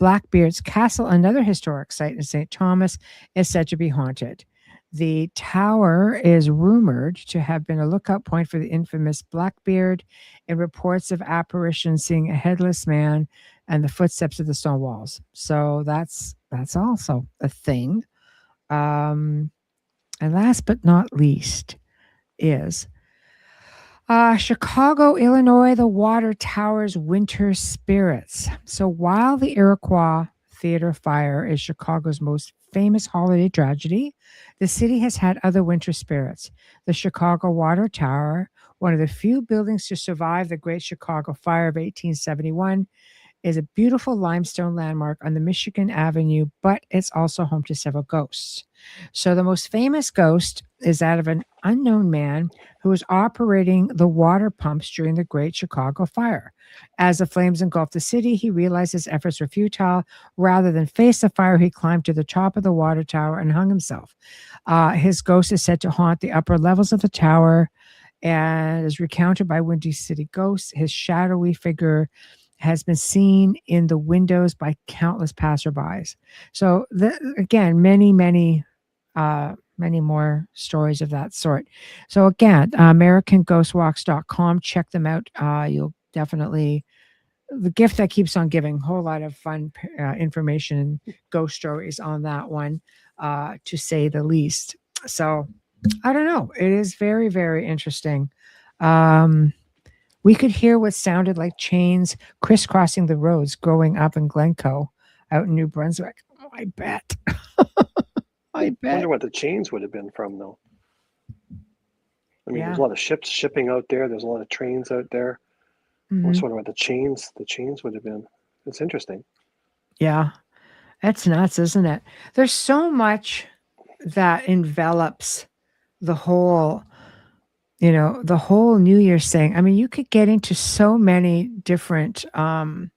Speaker 2: Blackbeard's Castle, another historic site in St. Thomas, is said to be haunted. The tower is rumored to have been a lookout point for the infamous Blackbeard, and reports of apparitions seeing a headless man and the footsteps of the stone walls. So that's also a thing. And last but not least is Chicago, Illinois, the Water Tower's Winter Spirits. So while the Iroquois Theater fire is Chicago's most famous holiday tragedy, the city has had other winter spirits. The Chicago Water Tower, one of the few buildings to survive the Great Chicago Fire of 1871, is a beautiful limestone landmark on the Michigan Avenue, but it's also home to several ghosts. So the most famous ghost is that of an unknown man who was operating the water pumps during the Great Chicago Fire. As the flames engulfed the city, he realized his efforts were futile. Rather than face the fire, he climbed to the top of the water tower and hung himself. His ghost is said to haunt the upper levels of the tower and is recounted by Windy City Ghosts. His shadowy figure has been seen in the windows by countless passerbys. So again, many more stories of that sort. So again, AmericanGhostWalks.com. Check them out. You'll definitely, the gift that keeps on giving. Whole lot of fun information and ghost stories on that one, to say the least. So I don't know. It is very, very interesting. We could hear what sounded like chains crisscrossing the roads growing up in Glencoe out in New Brunswick. Oh, I bet. I bet.
Speaker 3: Wonder what the chains would have been from, though. I mean,
Speaker 2: Yeah.
Speaker 3: There's a lot of ships shipping out there. There's a lot of trains out there. I just wonder what the chains would have been. It's interesting.
Speaker 2: Yeah. That's nuts, isn't it? There's so much that envelops the whole, the whole New Year's thing. I mean, you could get into so many different, again,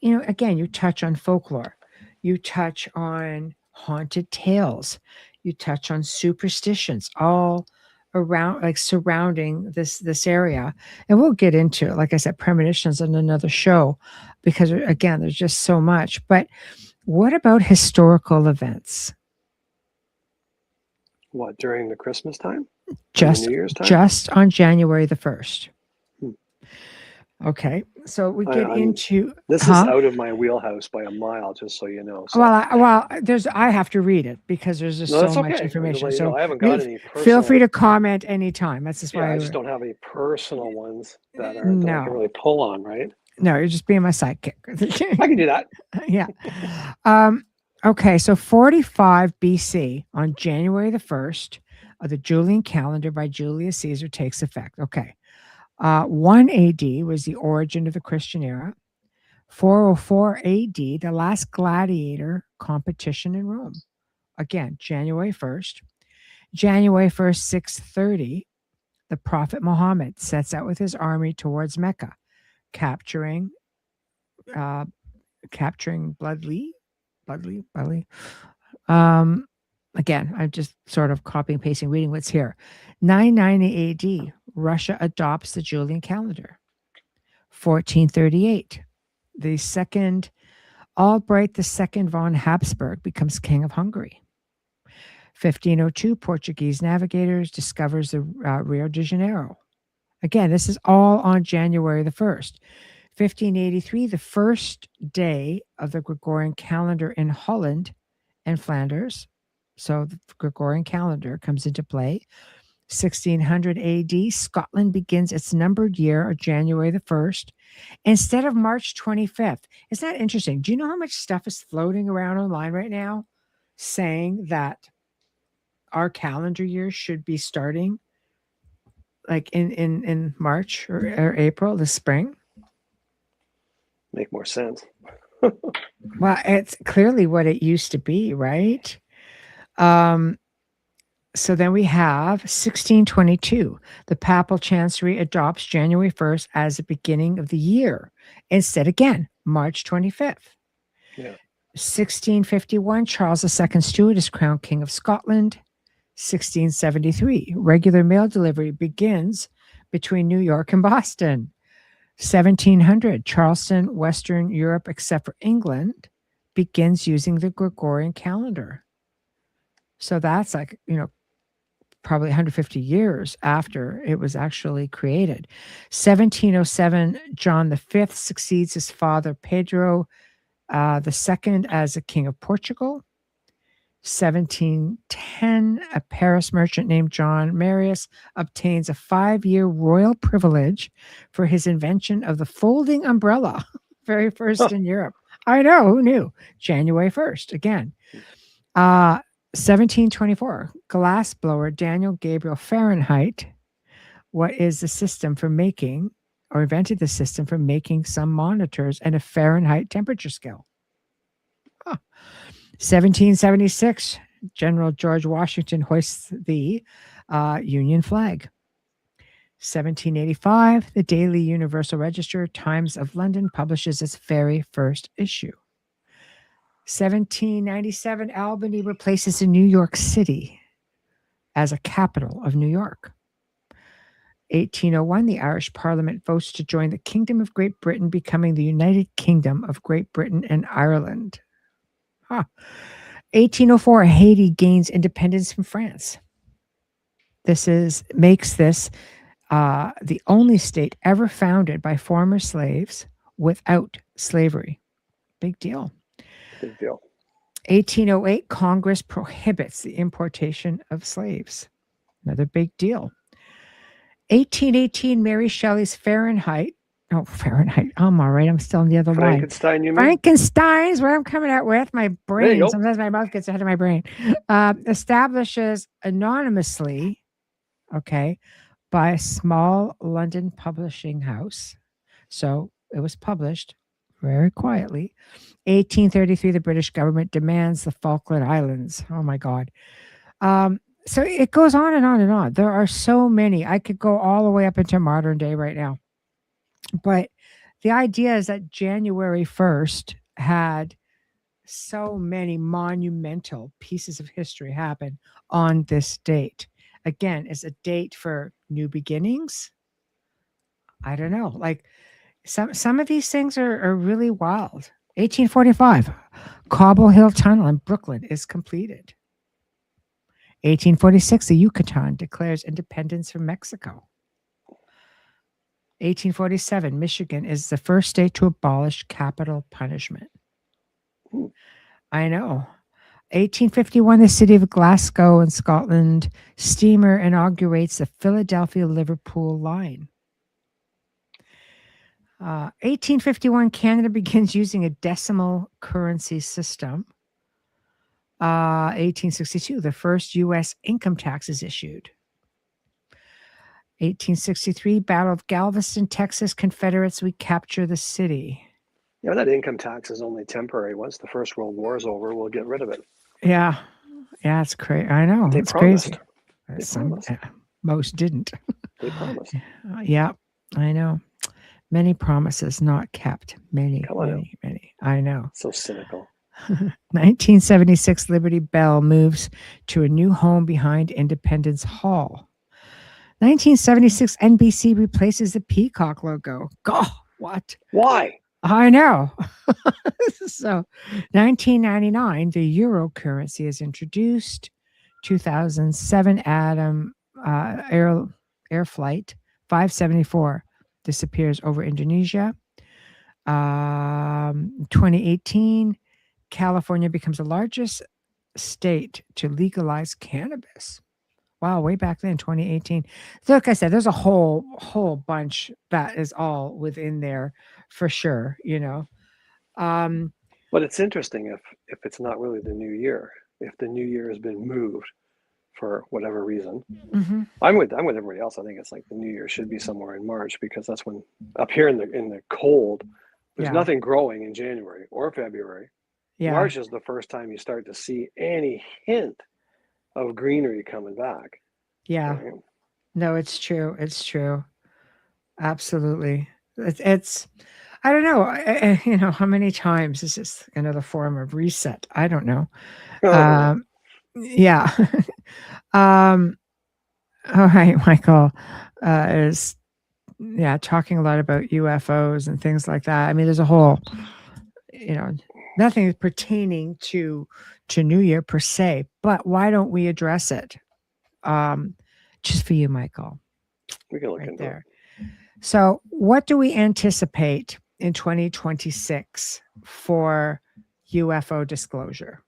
Speaker 2: you touch on folklore, you touch on haunted tales, you touch on superstitions, all around, like surrounding this area. And we'll get into, like I said, premonitions in another show, because again, there's just so much. But what about historical events?
Speaker 3: What, during the Christmas time?
Speaker 2: Just
Speaker 3: New Year's time?
Speaker 2: Just on January the 1st. Okay, so we get into
Speaker 3: this is out of my wheelhouse by a mile, just so you know. So.
Speaker 2: Well, I have to read it because there's just so much information. So
Speaker 3: I haven't got any personal.
Speaker 2: Feel free to comment anytime. That's just why
Speaker 3: I just don't have any personal ones that I can really pull on, right?
Speaker 2: No, you're just being my sidekick.
Speaker 3: I can do that.
Speaker 2: Yeah. Okay, so 45 BC on January the 1st, the Julian calendar by Julius Caesar takes effect. Okay. 1 AD was the origin of the Christian era. 404 AD, the last gladiator competition in Rome. Again, January 1st. January 1st, 630, the Prophet Muhammad sets out with his army towards Mecca, capturing Bloodly. Again, I'm just sort of copying, pasting, reading what's here. 990 AD, Russia adopts the Julian calendar. 1438, the second Albrecht II von Habsburg becomes king of Hungary. 1502, Portuguese navigators discovers the Rio de Janeiro. Again, this is all on January the 1st. 1583, the first day of the Gregorian calendar in Holland and Flanders. So the Gregorian calendar comes into play. 1600 AD, Scotland begins its numbered year of January the 1st instead of March 25th. Isn't that interesting? Do you know how much stuff is floating around online right now? saying that our calendar year should be starting like in March or April, the spring.
Speaker 3: Make more sense.
Speaker 2: Well, it's clearly what it used to be, right? Um, so then we have 1622. The papal chancery adopts January 1st as the beginning of the year instead again, March 25th.
Speaker 3: Yeah.
Speaker 2: 1651, Charles II Stuart is crowned King of Scotland. 1673, regular mail delivery begins between New York and Boston. 1700, Charleston, Western Europe, except for England, begins using the Gregorian calendar. So that's like, probably 150 years after it was actually created. 1707, John V succeeds his father Pedro II as the King of Portugal. 1710, a Paris merchant named John Marius obtains a 5-year royal privilege for his invention of the folding umbrella, very first in Europe. I know, who knew? January 1st, again. 1724, glassblower Daniel Gabriel Fahrenheit, what is the system for making, or invented the system for making some monitors and a Fahrenheit temperature scale. 1776, General George Washington hoists the Union flag. 1785, the Daily Universal Register, Times of London, publishes its very first issue. 1797, Albany replaces the New York City as a capital of New York. 1801, the Irish Parliament votes to join the Kingdom of Great Britain, becoming the United Kingdom of Great Britain and Ireland. 1804, Haiti gains independence from France. This makes this the only state ever founded by former slaves without slavery. Big deal.
Speaker 3: Big deal.
Speaker 2: 1808, Congress prohibits the importation of slaves. Another big deal. 1818, Mary Shelley's Fahrenheit. Oh, Fahrenheit. I'm all right. I'm still on the other line.
Speaker 3: Frankenstein, you mean?
Speaker 2: Frankenstein's what I'm coming out with. My
Speaker 3: There you
Speaker 2: brain.
Speaker 3: go.
Speaker 2: Sometimes my mouth gets ahead of my brain. Establishes anonymously, by a small London publishing house. So it was published very quietly. 1833, the British government demands the Falkland Islands. Oh my God. So it goes on and on and on. There are so many. I could go all the way up into modern day right now. But the idea is that January 1st had so many monumental pieces of history happen on this date. Again, it's a date for new beginnings. I don't know. Like some of these things are really wild. 1845, Cobble Hill Tunnel in Brooklyn is completed. 1846, the Yucatan declares independence from Mexico. 1847, Michigan is the first state to abolish capital punishment. I know. 1851, the city of Glasgow in Scotland, steamer inaugurates the Philadelphia-Liverpool line. 1851, Canada begins using a decimal currency system. 1862, the first U.S. income tax is issued. 1863, Battle of Galveston, Texas, Confederates recapture the city.
Speaker 3: Yeah, that income tax is only temporary. Once the First World War is over, we'll get rid of it.
Speaker 2: Yeah, it's crazy. I know.
Speaker 3: They
Speaker 2: it's
Speaker 3: promised.
Speaker 2: crazy.
Speaker 3: They promised.
Speaker 2: Most didn't.
Speaker 3: They promised.
Speaker 2: Yeah, I know. Many promises not kept. Many. I know.
Speaker 3: So cynical.
Speaker 2: 1976, Liberty Bell moves to a new home behind Independence Hall. 1976, NBC replaces the peacock logo. God, what?
Speaker 3: Why?
Speaker 2: I know. So, 1999, the euro currency is introduced. 2007, air flight 574 disappears over Indonesia. 2018, California becomes the largest state to legalize cannabis. Wow, way back then, 2018. So like I said, there's a whole bunch that is all within there for sure,
Speaker 3: But it's interesting if it's not really the new year. if the new year has been moved for whatever reason.
Speaker 2: Hmm.
Speaker 3: I'm with everybody else. I think it's like the new year should be somewhere in March, because that's when, up here in the cold, there's
Speaker 2: Yeah.
Speaker 3: nothing growing in January or February.
Speaker 2: Yeah.
Speaker 3: March is the first time you start to see any hint of greenery coming back.
Speaker 2: Yeah.
Speaker 3: Right?
Speaker 2: No, it's true. It's true. Absolutely. It's I don't know. How many times is this another form of reset? I don't know.
Speaker 3: Oh,
Speaker 2: Yeah. um, all right, Michael is talking a lot about UFOs and things like that. I mean, there's a whole, nothing pertaining to New Year per se, but why don't we address it? Um, just for you, Michael,
Speaker 3: we can look
Speaker 2: right
Speaker 3: into
Speaker 2: there. So, what do we anticipate in 2026 for UFO disclosure?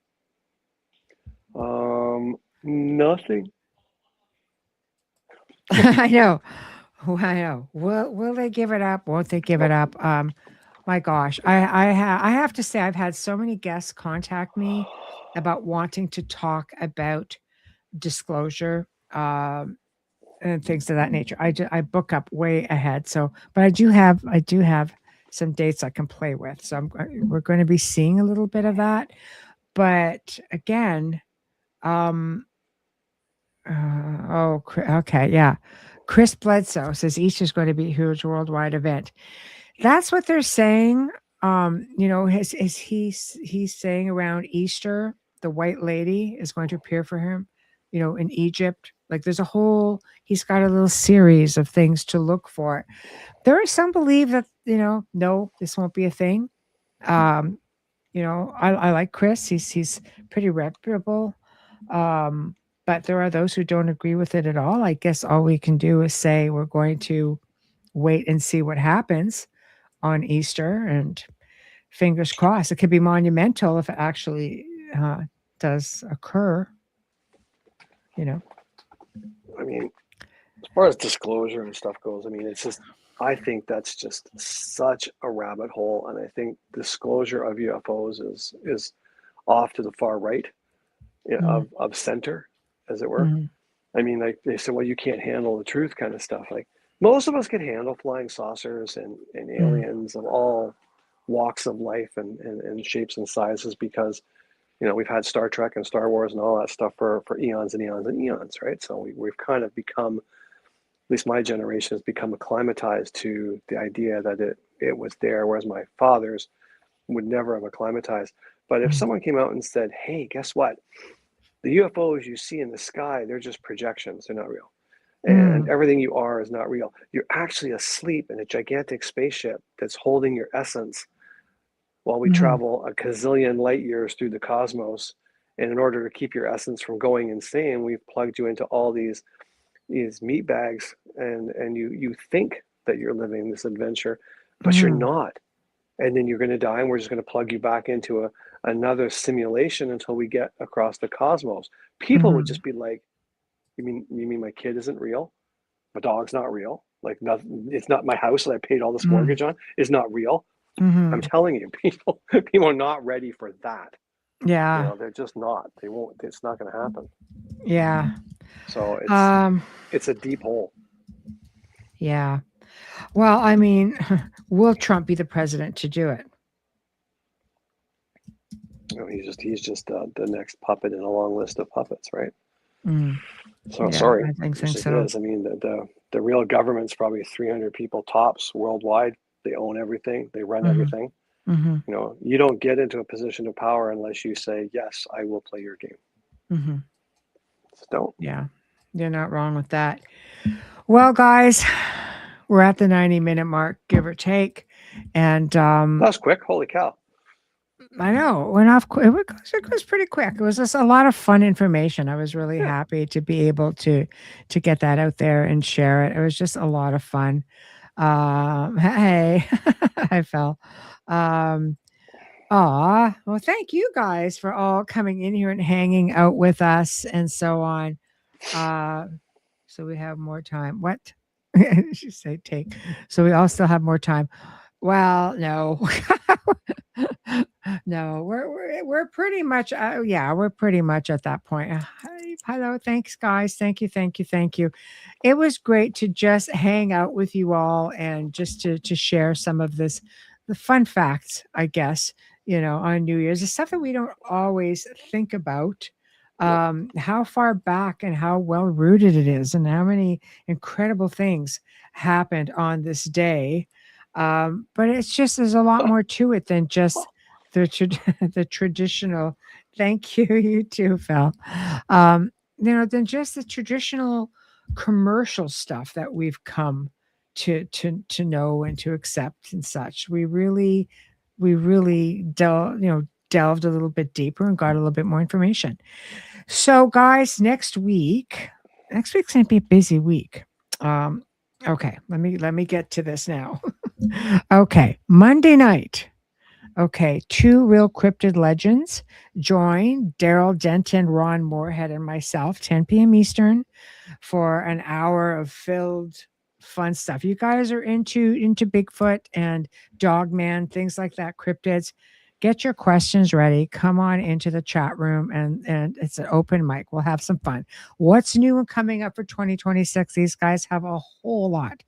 Speaker 3: it. Nothing.
Speaker 2: I know. I know. Will they give it up? Won't they give it up? My gosh, I have to say I've had so many guests contact me about wanting to talk about disclosure and things of that nature. I book up way ahead, so but I do have some dates I can play with. So we're going to be seeing a little bit of that, but again, um, okay, yeah. Chris Bledsoe says Easter is going to be a huge worldwide event. That's what they're saying. He's saying around Easter, the White Lady is going to appear for him, in Egypt. Like he's got a little series of things to look for. There are some believe that, no, this won't be a thing. Um, I like Chris. He's pretty reputable. Um, but there are those who don't agree with it at all. I guess all we can do is say we're going to wait and see what happens on Easter, and fingers crossed. It could be monumental if it actually does occur.
Speaker 3: I mean, as far as disclosure and stuff goes, I mean, it's just, I think that's just such a rabbit hole, and I think disclosure of UFOs is off to the far right,
Speaker 2: Mm,
Speaker 3: of center, as it were.
Speaker 2: mhm,
Speaker 3: I mean, like they said, well, you can't handle the truth kind of stuff. Like most of us can handle flying saucers and
Speaker 2: mm,
Speaker 3: aliens of all walks of life and shapes and sizes, because we've had Star Trek and Star Wars and all that stuff for eons and eons and eons, right? So we've kind of become, at least my generation has become acclimatized to the idea that it was there, whereas my fathers would never have acclimatized. But if
Speaker 2: mm,
Speaker 3: someone came out and said, hey, guess what? The UFOs you see in the sky, they're just projections, they're not real. And
Speaker 2: mm,
Speaker 3: everything you are is not real. You're actually asleep in a gigantic spaceship that's holding your essence while we
Speaker 2: mhm,
Speaker 3: travel a gazillion light years through the cosmos. And in order to keep your essence from going insane, we've plugged you into all these meat bags, and you think that you're living this adventure, but you're
Speaker 2: mhm,
Speaker 3: not. And then you're going to die, and we're just going to plug you back into another simulation until we get across the cosmos. People would
Speaker 2: mhm,
Speaker 3: just be like, you mean my kid isn't real? My dog's not real. Like nothing, it's not my house that I paid all this
Speaker 2: mm,
Speaker 3: mortgage on is not real. I'm
Speaker 2: mhm.
Speaker 3: telling you, people are not ready for that.
Speaker 2: Yeah,
Speaker 3: They're just not. They won't. It's not going to happen.
Speaker 2: yeah,
Speaker 3: So
Speaker 2: um,
Speaker 3: it's a deep hole.
Speaker 2: yeah. Well, I mean, will Trump be the president to do it?
Speaker 3: He's just the next puppet in a long list of puppets, right?
Speaker 2: Mm,
Speaker 3: So
Speaker 2: yeah,
Speaker 3: sorry,
Speaker 2: I
Speaker 3: it
Speaker 2: think
Speaker 3: just
Speaker 2: so.
Speaker 3: is. I mean, the real government's probably 300 people tops worldwide. They own everything. They run
Speaker 2: Mhm,
Speaker 3: everything.
Speaker 2: mhm,
Speaker 3: You don't get into a position of power unless you say, yes, I will play your game.
Speaker 2: mhm.
Speaker 3: Just don't.
Speaker 2: Yeah, you're not wrong with that. Well, guys, we're at the 90-minute mark, give or take. And
Speaker 3: That was quick. Holy cow.
Speaker 2: I know it went off. It was pretty quick. It was just a lot of fun information. I was really
Speaker 3: Yeah.
Speaker 2: happy to be able to get that out there and share it. It was just a lot of fun. Hey, I fell. Um, well, thank you guys for all coming in here and hanging out with us and so on. Uh, so we have more time. What? She say take. So we all still have more time. Well, no. No, we're pretty much yeah, we're pretty much at that point. Hello, thanks guys. Thank you. It was great to just hang out with you all and just to share some of the fun facts, I guess, on New Year's. The stuff that we don't always think about.
Speaker 3: Nope.
Speaker 2: How far back and how well rooted it is, and how many incredible things happened on this day. But it's just there's a lot more to it than just the traditional. Thank you, you too, Phil. Than just the traditional commercial stuff that we've come to know and to accept and such. We really delved a little bit deeper and got a little bit more information. So, guys, next week's gonna be a busy week. Okay, let me get to this now. Okay, Monday night. Okay, two real cryptid legends join Daryl Denton, Ron Moorhead, and myself, 10 p.m. Eastern, for an hour of filled fun stuff. You guys are into Bigfoot and Dogman, things like that, cryptids. Get your questions ready. Come on into the chat room, and it's an open mic. We'll have some fun. What's new and coming up for 2026? These guys have a whole lot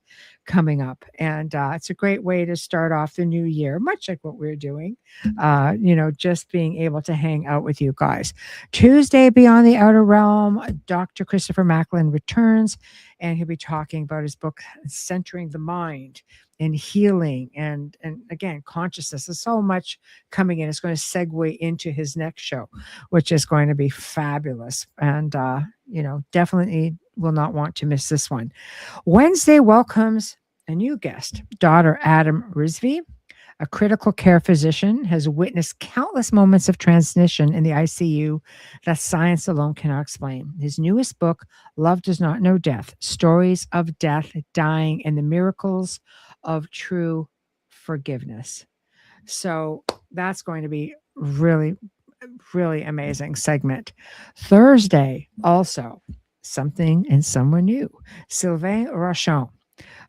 Speaker 2: coming up, and it's a great way to start off the new year, much like what we're doing. Just being able to hang out with you guys. Tuesday, Beyond the Outer Realm, Dr. Christopher Macklin returns, and he'll be talking about his book, Centering the Mind and Healing, and again, consciousness. There's so much coming in. It's going to segue into his next show, which is going to be fabulous. And, definitely will not want to miss this one. Wednesday welcomes a new guest, Dr. Adam Rizvi, a critical care physician, has witnessed countless moments of transition in the ICU that science alone cannot explain. His newest book, Love Does Not Know Death, Stories of Death, Dying, and the Miracles of True Forgiveness. So that's going to be really, really amazing segment. Thursday, also, something and someone new. Sylvain Rochon,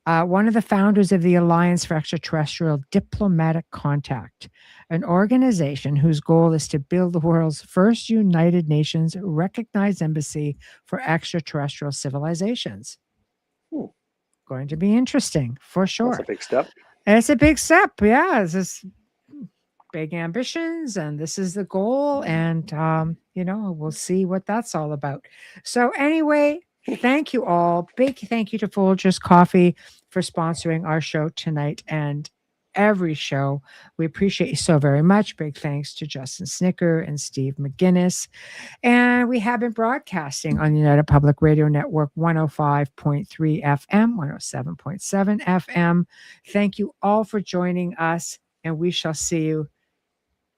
Speaker 2: one of the founders of the Alliance for Extraterrestrial Diplomatic Contact, an organization whose goal is to build the world's first United Nations recognized embassy for extraterrestrial civilizations. Going to be interesting for sure.
Speaker 3: That's a big step.
Speaker 2: It's a big step. Yeah, it's just big ambitions, and this is the goal. And, we'll see what that's all about. So anyway, thank you all. Big thank you to Folgers Coffee for sponsoring our show tonight and every show. We appreciate you so very much. Big thanks to Justin Snicker and Steve McGinnis. And we have been broadcasting on the United Public Radio Network, 105.3 FM, 107.7 FM. Thank you all for joining us, and we shall see you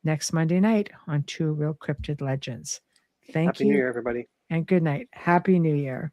Speaker 2: next Monday night on Two Real Cryptid Legends. Thank you.
Speaker 3: Happy New Year, everybody.
Speaker 2: And good night. Happy New Year.